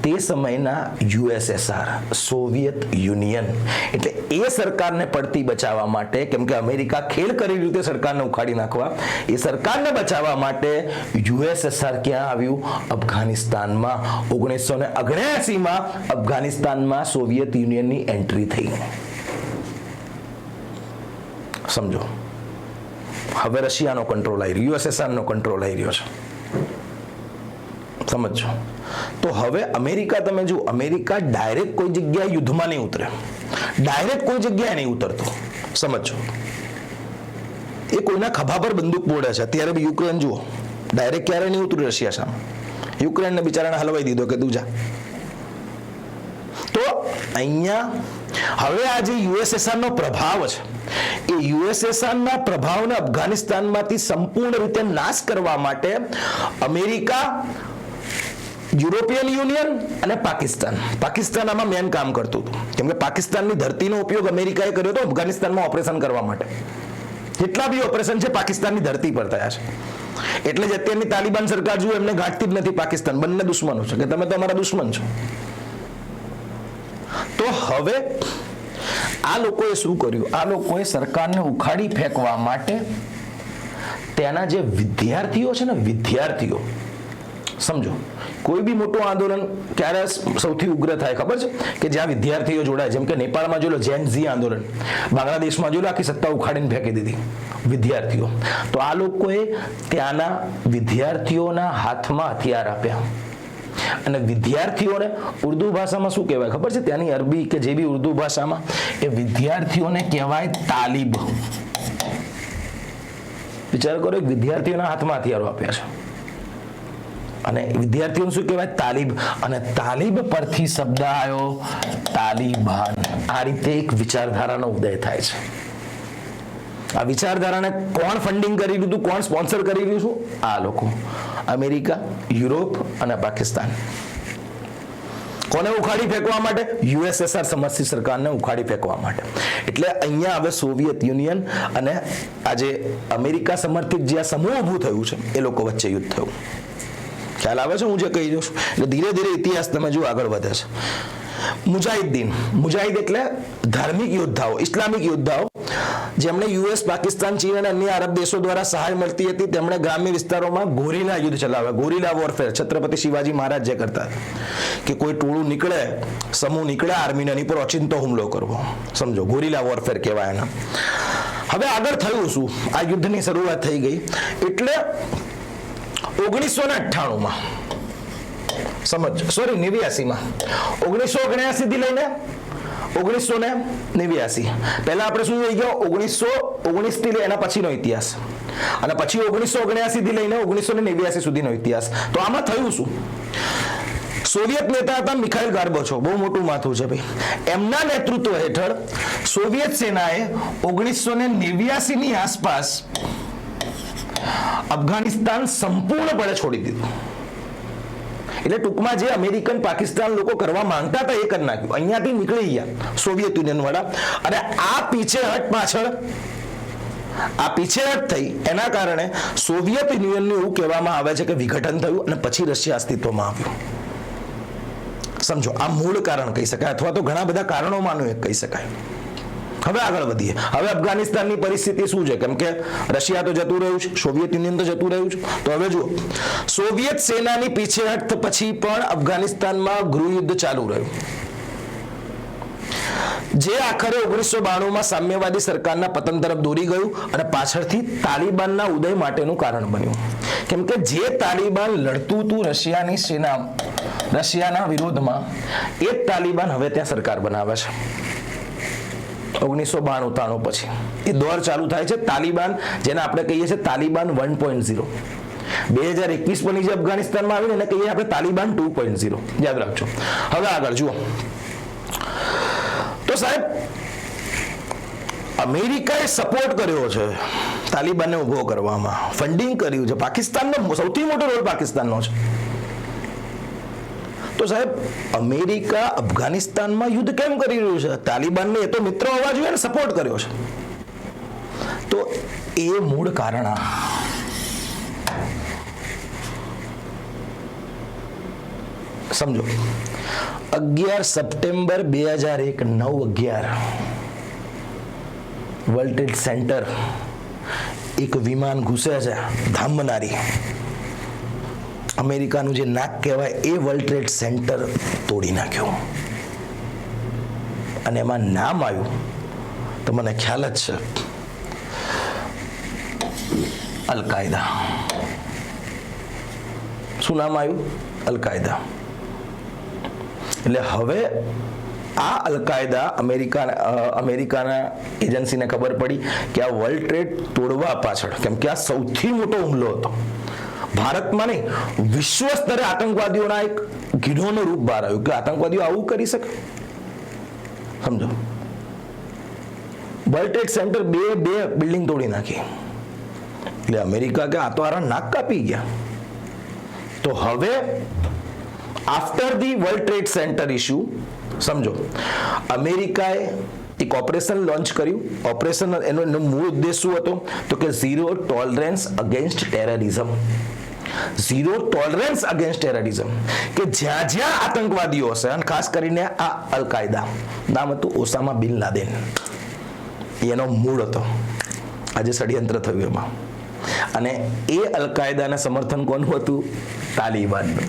તે સમયના યુએસએસઆર, સોવિયત યુનિયન. એટલે એ સરકારને પડતી બચાવવા માટે, કેમ કે અમેરિકા ખેલ કરી રીતે સરકારને ઉખાડી નાખવા, એ સરકારને બચાવવા માટે યુએસએસઆર ક્યાં આવ્યું? અફઘાનિસ્તાનમાં. 1979માં અફઘાનિસ્તાનમાં સોવિયત યુનિયનની એન્ટ્રી થઈ. સમજો, હવે રશિયાનો કંટ્રોલ આવી રહ્યો, યુએસએસઆરનો કંટ્રોલ આવી રહ્યો છે. સમજો. તો હવે અમેરિકા, તમે જુઓ, અમેરિકા ડાયરેક્ટ કોઈ જગ્યાએ યુદ્ધમાં નહીં ઉતરે, ડાયરેક્ટ કોઈ જગ્યાએ નહીં ઉતરતો. સમજો, એ કોઈના ખભા પર બંદૂક બોડે છે. અત્યારે બી યુક્રેન જુઓ, ડાયરેક્ટ ક્યારે નહીં ઉતર્યું રશિયા સામે. યુક્રેનને બિચારાને હલવાઈ દીધો કે તું જા. તો તો અહીંયા હવે આ જે યુએસએસઆરનો પ્રભાવ છે એ યુએસએસઆરના પ્રભાવને અફઘાનિસ્તાનમાંથી સંપૂર્ણ રીતે નાશ કરવા માટે અમેરિકા, યુરોપિયન યુનિયન અને પાકિસ્તાન આમાં મેન કામ કરતું હતું, કેમ કે પાકિસ્તાનની ધરતીનો ઉપયોગ અમેરિકાએ કર્યો હતો અફઘાનિસ્તાનમાં ઓપરેશન કરવા માટે. જેટલા બી ઓપરેશન છે પાકિસ્તાનની ધરતી પર થયા છે. એટલે જ અત્યારની તાલિબાન સરકાર જુઓ એમને ગાંઠતી જ નથી પાકિસ્તાન, બંને દુશ્મનો છે કે તમે તો અમારા દુશ્મન છો. તો હવે આ લોકોએ શું કર્યું? આ લોકોએ સરકારને ઉખાડી ફેંકવા માટે તેના જે વિદ્યાર્થીઓ છે ને, વિદ્યાર્થીઓ સમજો, કોઈ બી મોટું આંદોલન ક્યારે સૌથી ઉગ્ર થાય ખબર છે? કે જ્યાં વિદ્યાર્થીઓ જોડાય. જેમ કે નેપાળમાં જોઈ લો જેન ઝી આંદોલન, બાંગ્લાદેશમાં જોઈ લો આખી સત્તા ઉખાડીને ફેંકી દીધી વિદ્યાર્થીઓ. તો આ લોકોએ ત્યાંના વિદ્યાર્થીઓના હાથમાં હથિયાર આપ્યા અને વિદ્યાર્થીઓને ઉર્દુ ભાષામાં શું કહેવાય ખબર છે? ત્યાંની અરબી કે જે બી ઉર્દુ ભાષામાં એ વિદ્યાર્થીઓને કહેવાય તાલિબ. વિચાર કરો, વિદ્યાર્થીઓના હાથમાં હથિયારો આપ્યા છે અને વિદ્યાર્થીઓને શું કહેવાય? તાલિબ. અને તાલિબ પરથી શબ્દ આવ્યો તાલિબાન. આ રીતે એક વિચારધારાનો ઉદય થાય છે. આ વિચારધારાને કોણ ફંડિંગ કરી રહ્યું હતું, કોણ સ્પોન્સર કરી રહ્યું છું? આ લોકો, અમેરિકા, યુરોપ અને પાકિસ્તાન. કોને ઉખાડી ફેંકવા માટે? યુએસએસઆર સમર્થિત સરકારને ઉખાડી ફેંકવા માટે. એટલે અહીંયા હવે સોવિયત યુનિયન અને આજે અમેરિકા સમર્થિત જે આ સમૂહ ઊભું થયું છે એ લોકો વચ્ચે યુદ્ધ થયું. ખ્યાલ આવે છે હું જે કહી દઉં છું? એટલે ધીરે ધીરે ઇતિહાસ તમે જો આગળ વધે છે. મુજાહિદ્દીન, મુજાહિદ એટલે ધાર્મિક યોદ્ધાઓ, ઇસ્લામિક યોદ્ધાઓ જેમણે યુએસ, પાકિસ્તાન, ચીન અને અન્ય આરબ દેશો દ્વારા સહાય મળતી હતી. તેમણે ગ્રામ્ય વિસ્તારોમાં ગોરીલા યુદ્ધ ચલાવ્યા. ગોરીલા વોરફેર છત્રપતિ શિવાજી મહારાજ જે કરતા કે કોઈ ટોળું નીકળે, સમૂહ નીકળે આર્મીને, એની પર ઓચિંતો હુમલો કરવો. સમજો, ગોરીલા વોરફેર કહેવાય એના. હવે આગળ થયું શું? આ યુદ્ધની શરૂઆત થઈ ગઈ એટલે 1998માં સમજ, સોરી 89માં, 1979 થી લઈને 1989. પહેલા આપણે શું થઈ ગયો? 1919 થી એના પછીનો ઇતિહાસ, અને પછી 1979 થી લઈને 1989 સુધીનો ઇતિહાસ. તો આમાં થયું શું? સોવિયત નેતા હતા મિખાઇલ ગોર્બાચોવ, બહુ મોટું માથું છે ભાઈ. એમના નેતૃત્વ હેઠળ સોવિયત સેનાએ 1989 ની આસપાસ અફઘાનિસ્તાન સંપૂર્ણપણે છોડી દીધું. એટલે ટૂંકમાં જે અમેરિકન, પાકિસ્તાન લોકો કરવા માંગતા હતા એ કરી નાખ્યું. અહીંયાથી નીકળી ગયા સોવિયત યુનિયન વાળા. અને આ પીછેહટ પાછળ, આ પીછેહટ થઈ એના કારણે સોવિયત યુનિયનનું એવું કહેવામાં આવે છે કે વિઘટન થયું અને પછી રશિયા અસ્તિત્વમાં આવ્યું. સમજો, આ મૂળ કારણ કહી શકાય, અથવા તો ઘણા બધા કારણોમાંનું એક કહી શકાય. હવે આગળ વધીએ. હવે અફઘાનિસ્તાનની પરિસ્થિતિ શું છે? કેમ કે રશિયા તો જતું રહ્યું છે, સોવિયત યુનિયન તો જતું રહ્યું છે. તો હવે જુઓ, સોવિયત સેનાની પીછેહટ પછી પણ અફઘાનિસ્તાનમાં ગૃહયુદ્ધ ચાલુ રહ્યું, જે આખરે 1992માં સામ્યવાદી સરકારના પતન તરફ દોરી ગયું અને પાછળથી તાલિબાનના ઉદય માટેનું કારણ બન્યું. કેમ કે જે તાલિબાન લડતું હતું રશિયાની સેના, રશિયાના વિરોધમાં, એ જ તાલિબાન હવે ત્યાં સરકાર બનાવે છે. 1992-93 પછી એ દોર ચાલુ થાય છે તાલિબાન, જેને આપણે કહીએ છીએ તાલિબાન 1.0. 2021 બની જે અફઘાનિસ્તાનમાં આવીને એને કહીએ આપણે તાલિબાન 2.0. યાદ રાખજો. હવે આગળ જુઓ તો સાહેબ, અમેરિકાએ સપોર્ટ કર્યો છે તાલિબાનને ઉભો કરવામાં, ફંડિંગ કર્યું છે. પાકિસ્તાનનો સૌથી મોટો રોલ પાકિસ્તાનનો છે. તો સાહેબ, અમેરિકા અફઘાનિસ્તાનમાં યુદ્ધ કેમ કરી રહ્યું છે? તાલિબાનને એ તો મિત્ર હોવા જોઈએ ને, સપોર્ટ કર્યો છે. તો એ મૂળ કારણ સમજો. 11 સપ્ટેમ્બર 2001 9:11 વર્લ્ડ ટ્રેડ સેન્ટર એક વિમાન ઘૂસે છે ધામનારી. અમેરિકાનું જે નાક કહેવાય એ વર્લ્ડ ટ્રેડ સેન્ટર તોડી નાખ્યું અને એમાં નામ આવ્યું તો મને ખ્યાલ જ છે, અલ કાયદા. શું નામ આવ્યું? અલ કાયદા. એટલે હવે આ અલ કાયદા અમેરિકાના એજન્સીને ખબર પડી કે આ વર્લ્ડ ટ્રેડ તોડવા પાછળ, કેમ કે આ સૌથી મોટો હુમલો હતો ભારતમાં નહીં, વિશ્વ સ્તરે આતંકવાદીઓના એક ગીઢોનું રૂપ બહાર આવ્યું કે આતંકવાદીઓ આવું કરી શકે. સમજો, વર્લ્ડ ટ્રેડ સેન્ટર બે બિલ્ડિંગ તોડી નાખી. એટલે અમેરિકા કે આ તો આરા નાક કાપી ગયા. તો હવે after the world trade centre issue સમજો, અમેરિકાએ એક ઓપરેશન લોન્ચ કર્યું. ઓપરેશન એનો મૂળ ઉદ્દેશ શું હતો? તો કે zero tolerance against terrorism. Zero tolerance against terrorism, કે જ્યાં જ્યાં આતંકવાદીઓ હશે, અને ખાસ કરીને આ અલ કાયદા, નામ હતું ઓસામા બિન લાદેન, એનો મૂળ હતો. આજે ષડયંત્ર થયું એમાં. અને એ અલ કાયદાને સમર્થન કોનું હતું? તાલિબાનનું.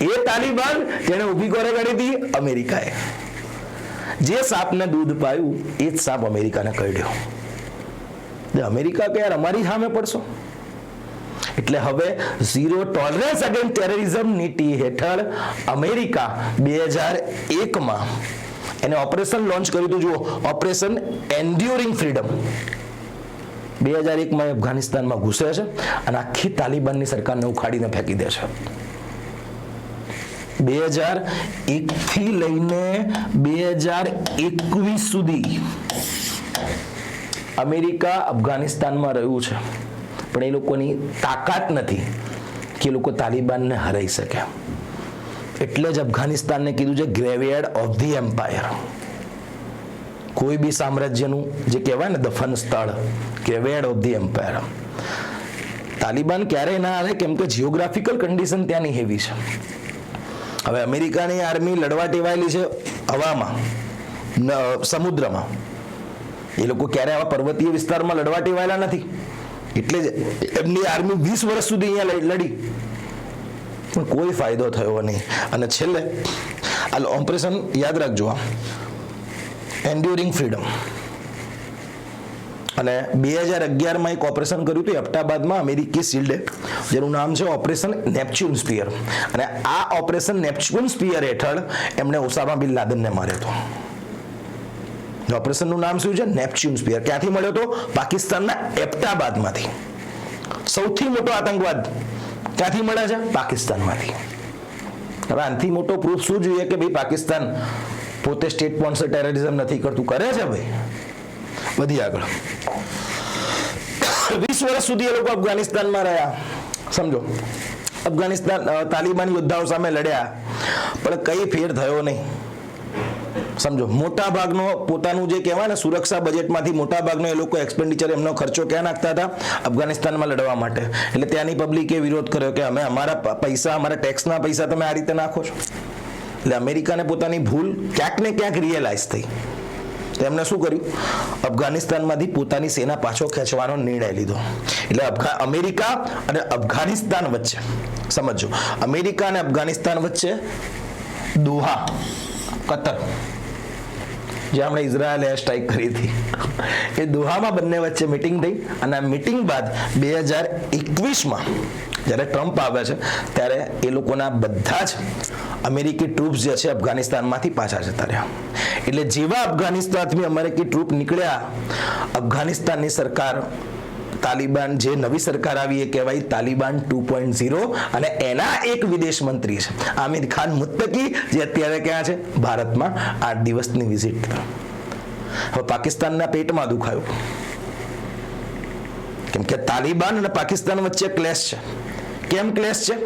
એ તાલિબાન જેને ઊભી કરે કરી હતી અમેરિકાએ. જે સાપને દૂધ પાયું એ જ સાપ અમેરિકાને કરડ્યો. અમેરિકા કે યાર અમારી સામે પડશો. એટલે હવે ઝીરો ટોલરન્સ અગેન્સ્ટ ટેરરિઝમ નીતિ હેઠળ અમેરિકા 2001માં એને ઓપરેશન લોન્ચ કર્યું હતું. જુઓ, ઓપરેશન એન્ડ્યુરિંગ ફ્રીડમ. 2001માં અફઘાનિસ્તાનમાં ઘૂસે છે અને આખી તાલિબાનની સરકારને ઉખાડીને ફેંકી દે છે. 2001 થી લઈને 2021 સુધી અમેરિકા અફઘાનિસ્તાનમાં રહ્યું છે, પણ એ લોકોની તાકાત નથી કે એ લોકો તાલિબાનને હરાઈ શકે. એટલે જ અફઘાનિસ્તાનને કીધું છે ગ્રેવયાર્ડ ઓફ ધી એમ્પાયર. કોઈ બી સામ્રાજ્યનું જે કહેવાય ને દફન સ્થળ, ગ્રેવયાર્ડ ઓફ ધી એમ્પાયર. તાલિબાન ક્યારેય ના આવે, કેમ કે જીઓગ્રાફિકલ કન્ડિશન ત્યાંની હેવી છે. હવે અમેરિકાની આર્મી લડવા ટેવાયેલી છે હવામાં, સમુદ્રમાં. એ લોકો ક્યારે આવા પર્વતીય વિસ્તારમાં લડવા ટેવાયેલા નથી. એટલે જ એમની આર્મી 20 વર્ષ સુધી અહીંયા લડી, પણ કોઈ ફાયદો થયો નહીં. અને છેલ્લે આ ઓપરેશન યાદ રાખજો, એન્ડ્યુરિંગ ફ્રીડમ. અને 2011માં એક ઓપરેશન કર્યું હતું એબટાબાદમાં અમેરિકી શિલ્ડે, જેનું નામ છે ઓપરેશન નેપચ્યુન સ્પિયર. અને આ ઓપરેશન નેપચ્યુન સ્પિયર હેઠળ એમણે ઓસામા બિન લાદેનને માર્યો હતો. ઓપરેશનનું નામ શું છે? Neptune spear. ક્યાંથી મળ્યો હતો? પાકિસ્તાનના એબટાબાદમાંથી. સૌથી મોટો આતંકવાદ ક્યાંથી મળે છે? પાકિસ્તાનમાંથી. હવે આનાથી મોટો પ્રૂફ શું જોઈએ કે ભાઈ પાકિસ્તાન પોતે સ્ટેટ સ્પોન્સર ટેરરિઝમ નથી કરતું? કરે છે ભાઈ. વધી આગળ. 20 વર્ષ સુધી એ લોકો અફઘાનિસ્તાનમાં રહ્યા. સમજો, અફઘાનિસ્તાન તાલિબાન યોદ્ધાઓ સામે લડ્યા, પણ કઈ ફેર થયો નહીં. સમજો, મોટા ભાગનો પોતાનું જે કહેવાય ને સુરક્ષા બજેટમાંથી મોટા ભાગનો એ લોકો એક્સપેન્ડિચર, એમનો ખર્ચો ક્યાં નાખતા હતા? અફઘાનિસ્તાનમાં લડવા માટે. એટલે ત્યાંની પબ્લિકે વિરોધ કર્યો કે અમે અમારા પૈસા, અમારા ટેક્સના પૈસા તમે આ રીતે નાખો છો. એટલે અમેરિકાને પોતાની ભૂલ ક્યાંક ને ક્યાંક રિયલાઇઝ થઈ. તેમણે શું કર્યું? અફઘાનિસ્તાનમાંથી પોતાની સેના પાછો ખેંચવાનો નિર્ણય લીધો. એટલે અમેરિકા અને અફઘાનિસ્તાન વચ્ચે, સમજો, અમેરિકા અને અફઘાનિસ્તાન વચ્ચે દોહા, કતર, જ્યાં આપણે ઇઝરાયલે સ્ટ્રાઇક કરી હતી, એ દોહામાં બંને વચ્ચે મીટિંગ થઈ. અને આ મીટિંગ બાદ 2021માં જ્યારે ટ્રમ્પ આવે છે ત્યારે એ લોકોના બધા જ અમેરિકી ટ્રુપ્સ જે છે અફઘાનિસ્તાનમાંથી પાછા જતા રહ્યા. એટલે જેવા અફઘાનિસ્તાનથી અમેરિકી ટ્રુપ નીકળ્યા, અફઘાનિસ્તાનની સરકાર, તાલિબાન, જે નવી સરકાર આવી એ કહેવાય તાલિબાન 2.0. અને એના એક વિદેશ મંત્રી છે આમિર ખાન મુત્તકી, જે અત્યારે ક્યાં છે? ભારતમાં 8 દિવસની વિઝિટ. હવે પાકિસ્તાનના પેટમાં દુખાયું, કેમ કે તાલિબાન અને પાકિસ્તાન વચ્ચે ક્લેશ છે. કેમ ક્લેશ છે?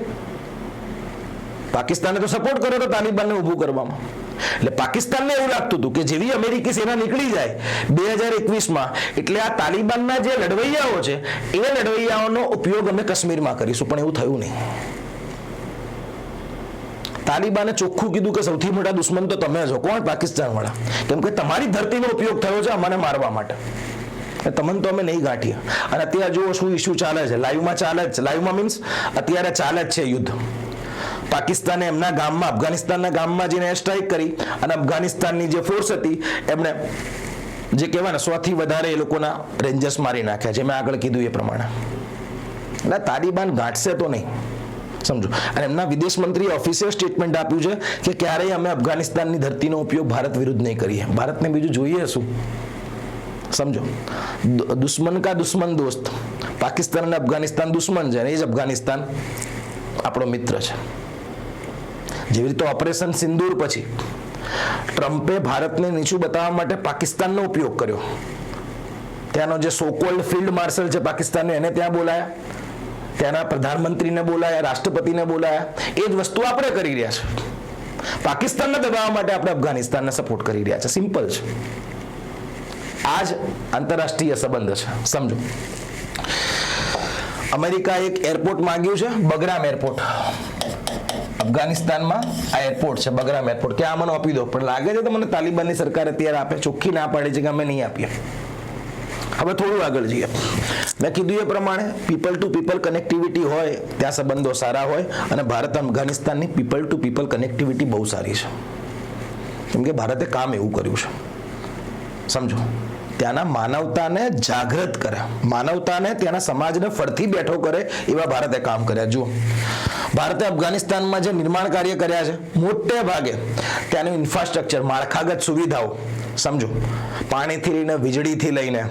પાકિસ્તાને તો સપોર્ટ કર્યો હતો તાલિબાનને ઊભું કરવામાં. એટલે પાકિસ્તાનને એવું લાગતું હતું કે જેવી અમેરિકી સેના નીકળી જાય 2021માં, એટલે આ તાલિબાનના જે લડવૈયાઓ છે એ લડવૈયાઓનો ઉપયોગ અમે કાશ્મીરમાં કરીશું. પણ એવું થયું નહીં. તાલિબાને ચોખ્ખું કીધું કે સૌથી મોટા દુશ્મન તો તમે છો. કોણ? પાકિસ્તાન વાળા. કેમ કે તમારી ધરતીનો ઉપયોગ થયો છે અમને મારવા માટે. તમને તો અમે નહીં ગાંઠીએ. અને અત્યારે જુઓ શું ઇસ્યુ ચાલે છે, લાઈવમાં ચાલે જ છે. લાઈવમાં મીન્સ અત્યારે ચાલે જ છે યુદ્ધ. પાકિસ્તાને એમના ગામમાં, અફઘાનિસ્તાનના ગામમાં જઈને સ્ટ્રાઇક કરી, અને અફઘાનિસ્તાનની જે ફોર્સ હતી એમણે જે કહેવાય ને 100થી વધારે એ લોકોના રેન્જર્સ મારી નાખ્યા છે, મેં આગળ કીધું એ પ્રમાણે. એટલે તાલિબાન ગાંઠશે તો નહીં, સમજો. અને એમના વિદેશ મંત્રીએ ઓફિશિયલ સ્ટેટમેન્ટ આપ્યું છે કે ક્યારેય અમે અફઘાનિસ્તાનની ધરતીનો ઉપયોગ ભારત વિરુદ્ધ નહીં કરીએ. ભારતને બીજું જોઈએ શું? સમજો, દુશ્મન કા દુશ્મન દોસ્ત. પાકિસ્તાન અને અફઘાનિસ્તાન દુશ્મન છે, અને એ જ અફઘાનિસ્તાન આપણો મિત્ર છે. જેવી રીતે ઓપરેશન સિંદૂર પછી ટ્રમ્પે ભારતને નીચું બતાવવા માટે પાકિસ્તાનનો ઉપયોગ કર્યો. ત્યાંનો જે સોકોલ્ડ ફિલ્ડ માર્શલ છે પાકિસ્તાનને, એને ત્યાં બોલાયા, ત્યાંના પ્રધાનમંત્રીને બોલાયા, રાષ્ટ્રપતિને બોલાયા. એ જ વસ્તુ આપણે કરી રહ્યા છે. પાકિસ્તાનને દબાવવા માટે આપણે અફઘાનિસ્તાનને સપોર્ટ કરી રહ્યા છે. સિમ્પલ છે. આ જ આંતરરાષ્ટ્રીય સંબંધ છે. સમજો, અમેરિકા એક એરપોર્ટ માંગ્યું છે, બગરામ એરપોર્ટ. અફઘાનિસ્તાનમાં આ એરપોર્ટ છે, બગરામ એરપોર્ટ, કે આ મને આપી દો. પણ લાગે છે તો મને તાલિબાનની સરકાર અત્યારે આપે, ચોખ્ખી ના પાડે છે કે અમે નહીં આપીએ. હવે થોડું આગળ જઈએ. મેં કીધું એ પ્રમાણે પીપલ ટુ પીપલ કનેક્ટિવિટી હોય ત્યાં સંબંધો સારા હોય, અને ભારત અફઘાનિસ્તાનની પીપલ ટુ પીપલ કનેક્ટિવિટી બહુ સારી છે. કેમ કે ભારતે કામ એવું કર્યું છે, સમજો, ત્યાંના માનવતાને જાગૃત કરે, માનવતાને ત્યાંના સમાજને ફરતી બેઠો કરે એવા ભારતે કામ કર્યા. જુઓ, ભારતે અફઘાનિસ્તાનમાં જે નિર્માણ કાર્ય કર્યા છે, મોટે ભાગે ત્યાંનું ઇન્ફ્રાસ્ટ્રક્ચર, માળખાગત સુવિધાઓ, સમજો, પાણીથી લઈને વીજળીથી લઈને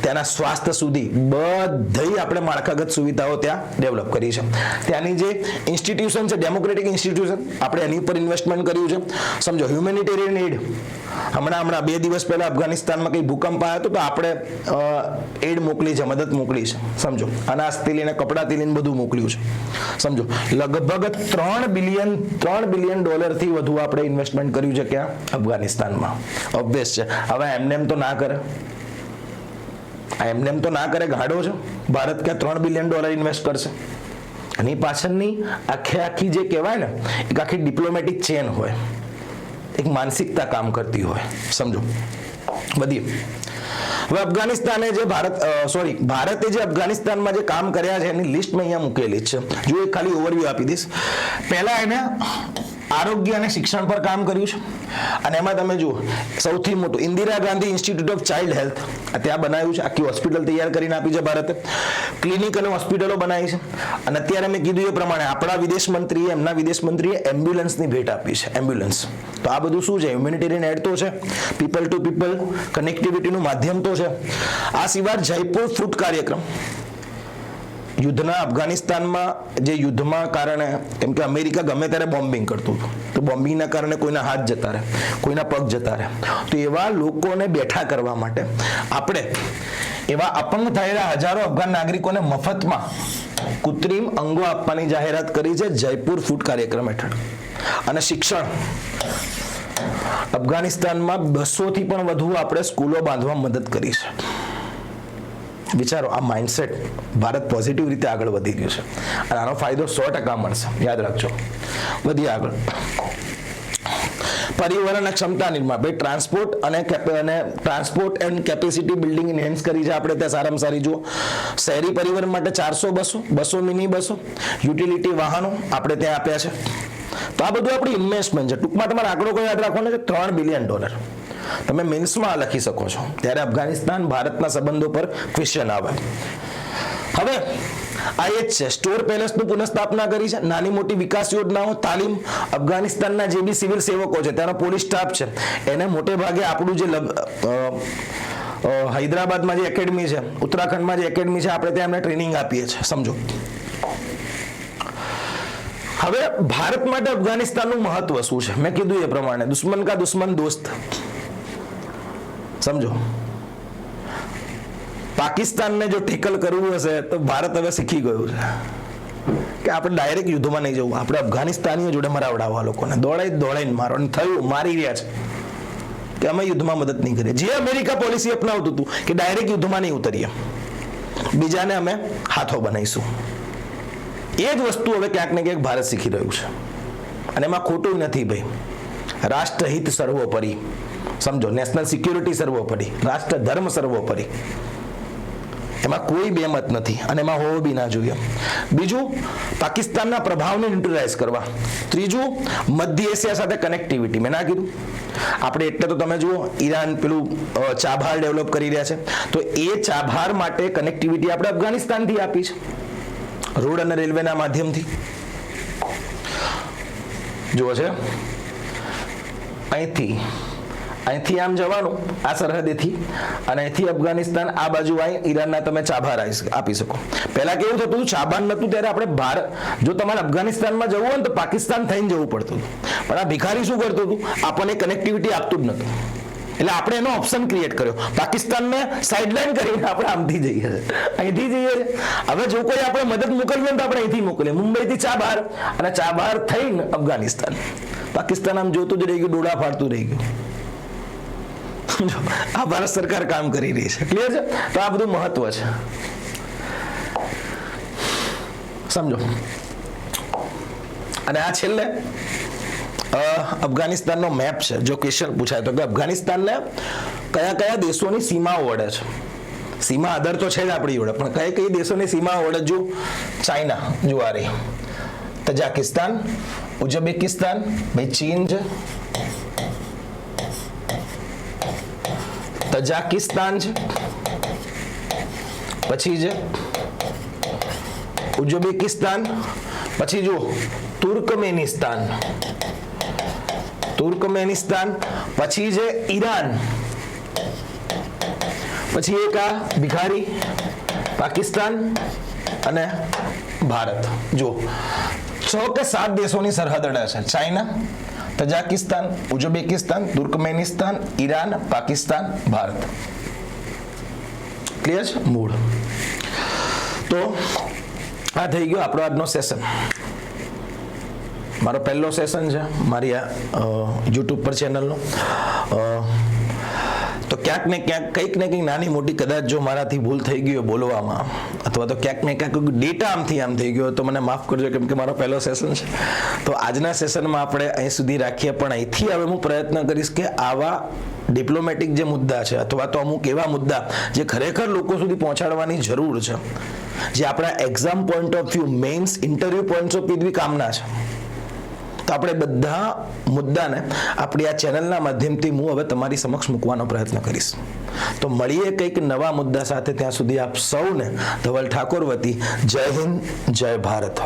ત્યાંના સ્વાસ્થ્ય સુધી બધી આપણે માળખાગત સુવિધાઓ ત્યાં ડેવલપ કરી છે. ત્યાંની જે ઇન્સ્ટિટ્યુશન છે, ડેમોક્રેટિક ઇન્સ્ટિટ્યુશન, આપણે એની પર ઇન્વેસ્ટમેન્ટ કર્યું છે. સમજો, હ્યુમેનિટેરિયન એડ, હમણાં 2 દિવસ પહેલા અફઘાનિસ્તાનમાં કંઈ ભૂકંપ આવ્યો હતો તો આપણે એડ મોકલી છે, મદદ મોકલી છે. સમજો, અનાજથી લઈને કપડાથી લઈને બધું મોકલ્યું છે. સમજો, લગભગ $3 બિલિયન ડોલરથી વધુ આપણે ઇન્વેસ્ટમેન્ટ કર્યું છે ક્યાં? અફઘાનિસ્તાનમાં. ઓબ્વિયસ છે. હવે એમને એમ તો ના કરે, એમને એમ તો ના કરે, ગાડો છે. ભારત ક્યાં $3 બિલિયન ઇન્વેસ્ટ કરશે? આની પાછળની આખી જે કહેવાય ને, એક આખી ડિપ્લોમેટિક ચેન હોય, એક માનસિકતા કામ કરતી હોય. સમજો, બધી. હવે અફઘાનિસ્તાને જે ભારતે જે અફઘાનિસ્તાનમાં જે કામ કર્યા છે એની લિસ્ટ મેં અહીંયા મૂકેલી જ છે. જો એક ખાલી ઓવરવ્યુ આપી દઈશ. પહેલા એને આરોગ્ય અને શિક્ષણ પર કામ કર્યું છે, અને એમાં તમે જુઓ, સૌથી મોટું Indira Gandhi institute of child health ત્યાં બનાવ્યું છે. આખી હોસ્પિટલ તૈયાર કરીને આપી છે ભારતે. ક્લિનિક અને હોસ્પિટલો બનાવી છે. અને અત્યારે મેં કીધું એ પ્રમાણે આપણા એમના વિદેશ મંત્રીએ એમ્બ્યુલન્સની ભેટ આપી છે. એમ્બ્યુલન્સ. તો આ બધું શું છે? હ્યુમેનિટેરિયન એડ તો છે, પીપલ ટુ પીપલ કનેક્ટિવિટીનું માધ્યમ તો છે. આ સિવાય જયપુર ફૂડ કાર્યક્રમ, યુદ્ધના અફઘાનિસ્તાનમાં જે યુદ્ધમાં કારણે, કેમ કે અમેરિકા ગમે ત્યારે બોમ્બિંગ કરતું હતું, તો બોમ્બિંગના કારણે કોઈના હાથ જતા રહે, કોઈના પગ જતા રહે, તો એવા લોકોને બેઠા કરવા માટે આપણે એવા અપંગ થયેલા હજારો અફઘાન નાગરિકોને મફતમાં કૃત્રિમ અંગો આપવાની જાહેરાત કરી છે જયપુર ફૂડ કાર્યક્રમ હેઠળ. અને શિક્ષણ, અફઘાનિસ્તાનમાં 200 થી પણ વધુ આપણે સ્કૂલો બાંધવા મદદ કરી છે. વિચારો, આ માઇન્ડસેટ ભારત પોઝિટિવ રીતે આગળ વધી ગયું છે, અને આનો ફાયદો 100% મળશે. યાદ રાખજો. વધી આગળ. પરિવહન અને ક્ષમતા નિર્માણ, ભાઈ transport and capacity building enhance કરી છે આપણે ત્યાં સારામાં સારી. જુઓ, શહેરી પરિવહન માટે 400 બસો, મિની બસો, યુટિલિટી વાહનો આપણે ત્યાં આપ્યા છે. તો આ બધું આપણી ઇન્વેસ્ટમેન્ટ છે. ટૂંકમાં તમારે આંકડો કોઈ યાદ રાખવાનો છે, $3 બિલિયન. તમે મેન્સમાં લખી શકો છો, ત્યારે અફઘાનિસ્તાન ભારતના સંબંધો પર ક્વેશ્ચન આવે. હવે આ એ જ છે, સ્ટોર પેલેસનું પુનઃસ્થાપના કરી છે, નાની મોટી વિકાસ યોજનાઓ, તાલીમ. અફઘાનિસ્તાનના જે બી સિવિલ સેવકો છે, ત્યાંનો પોલીસ સ્ટાફ છે, એને મોટે ભાગે આપણું જે હૈદરાબાદમાં જે એકેડમી છે, ઉત્તરાખંડમાં જે એકેડમી છે, આપણે ત્યાં એમને ટ્રેનિંગ આપીએ છીએ. સમજો, હવે ભારત માટે અફઘાનિસ્તાનનું મહત્વ શું છે? મેં કીધું એ પ્રમાણે દુશ્મન કા દુશ્મન દોસ્ત. સમજો, પાકિસ્તાનને જો ટેકલ કરવું હશે તો ભારત હવે શીખી ગયું છે કે આપણે ડાયરેક્ટ યુદ્ધમાં નહીં જવું, આપણે અફઘાનિસ્તાનીઓ જોડે મરાવડાવવા લોકોને, દોડાઈને મારો. થયું, મારી રહ્યા છે કે અમે યુદ્ધમાં મદદ નહીં કરીએ. જે અમેરિકા પોલિસી અપનાવતું હતું કે ડાયરેક્ટ યુદ્ધમાં નહીં ઉતરીએ, બીજાને અમે હાથો બનાવીશું. એ જ વસ્તુ હવે ક્યાંક ને ક્યાંક ભારત શીખી રહ્યું છે, અને એમાં ખોટું નથી ભાઈ. રાષ્ટ્રહિત સર્વોપરી. સમજો, નેશનલ સિક્યુરિટી સર્વોપરી, રાષ્ટ્ર ધર્મ સર્વોપરી. એમાં કોઈ બેમત નથી, અને એમાં હોવો બી ના જોઈએ. બીજું, પાકિસ્તાનના પ્રભાવને ન્યુટ્રલાઇઝ કરવા. ત્રીજું, મધ્ય એશિયા સાથે કનેક્ટિવિટી. મેં ના કીધું આપણે, એટલે તો તમે જુઓ, ઈરાન પેલું ચાબહાર ડેવલપ કરી રહ્યા છે, તો એ ચાબહાર માટે કનેક્ટિવિટી આપણે અફઘાનિસ્તાનથી આપી છે, રોડ અને રેલવેના માધ્યમથી. જુઓ છે, અહીંથી અહીંથી આમ જવાનું આ સરહદેથી, અને અહીંથી અફઘાનિસ્તાન આ બાજુ આવી ઈરાનના તમે ચાબાર આપી શકો. પહેલા કેવું થતું હતું, ચાબાર નતું ત્યારે આપણે ભારત, જો તમારે અફઘાનિસ્તાનમાં જવું હોય ને તો પાકિસ્તાન થઈને જવું પડતું હતું. પણ આ ભિખારી શું કરતું હતું, આપણને કનેક્ટિવિટી આપતું જ નતું. એટલે આપણે એનો ઓપ્શન ક્રિએટ કર્યો, પાકિસ્તાનને સાઇડલાઇન કરીને આપણે આમથી જઈએ છીએ, અહીંથી જઈએ છીએ. હવે જો કોઈ આપણે મદદ મોકલીએ તો આપણે અહીંથી મોકલીએ, મુંબઈથી ચાબાર, અને ચાબાર થઈને અફઘાનિસ્તાન. પાકિસ્તાન આમ જોતું જ રહી ગયું, ડોળા ફાડતું રહી ગયું. આ ભારત સરકાર કામ કરી રહી છે. ક્લિયર છે? તો આ બધું મહત્વ છે, સમજો. અને આ છેલ્લે અફઘાનિસ્તાનનો મેપ છે. જો ક્વેશ્ચન પૂછાય તો કે અફઘાનિસ્તાનને કયા કયા દેશોની સીમાઓ વળે છે. સીમા અદર તો છે જ આપણી જોડે, પણ કઈ કઈ દેશોની સીમા વળે? જો ચાઇના, જો આ રહી, તજાકિસ્તાન, ઉઝબેકિસ્તાન, ભાઈ ચીન છે, તજાકિસ્તાન છે, પછી છે ઉઝબેકિસ્તાન, પછી જો તુર્કમેનિસ્તાન, પછી છે ઈરાન, પછી એક આ ભિખારી પાકિસ્તાન અને ભારત. જો 6 કે 7 દેશોની સરહદ અડે છે. China, Tajikistan, Uzbekistan, Turkmenistan, Iran, Pakistan, Bharat. Clear છે? મૂળ. તો આ થઈ ગયો આપણો આજનો સેશન. મારો પહેલો સેશન છે મારી આ યુટ્યુબ પર ચેનલનો. તો ક્યાંક ને ક્યાંક કંઈક ને કંઈક નાની મોટી કદાચ જો મારાથી ભૂલ થઈ ગઈ હોય બોલવામાં, અથવા તો ક્યાંક ને ક્યાંક ડેટા આમથી આમ થઈ ગયો તો મને માફ કરજો, કેમ કે મારો પહેલો સેશન છે. તો આજના સેશનમાં આપણે અહીં સુધી રાખીએ, પણ અહીંથી હવે હું પ્રયત્ન કરીશ કે આવા ડિપ્લોમેટિક જે મુદ્દા છે, અથવા તો અમુક એવા મુદ્દા જે ખરેખર લોકો સુધી પહોંચાડવાની જરૂર છે, જે આપણા exam point of view, mains interview point of view કામના છે, તો આપણે બધા મુદ્દાને આપણી આ ચેનલના માધ્યમથી હું હવે તમારી સમક્ષ મૂકવાનો પ્રયત્ન કરીશ. તો મળીએ કંઈક નવા મુદ્દા સાથે. ત્યાં સુધી આપ સૌને ધવલ ઠાકોર વતી જય હિન્દ, જય ભારત.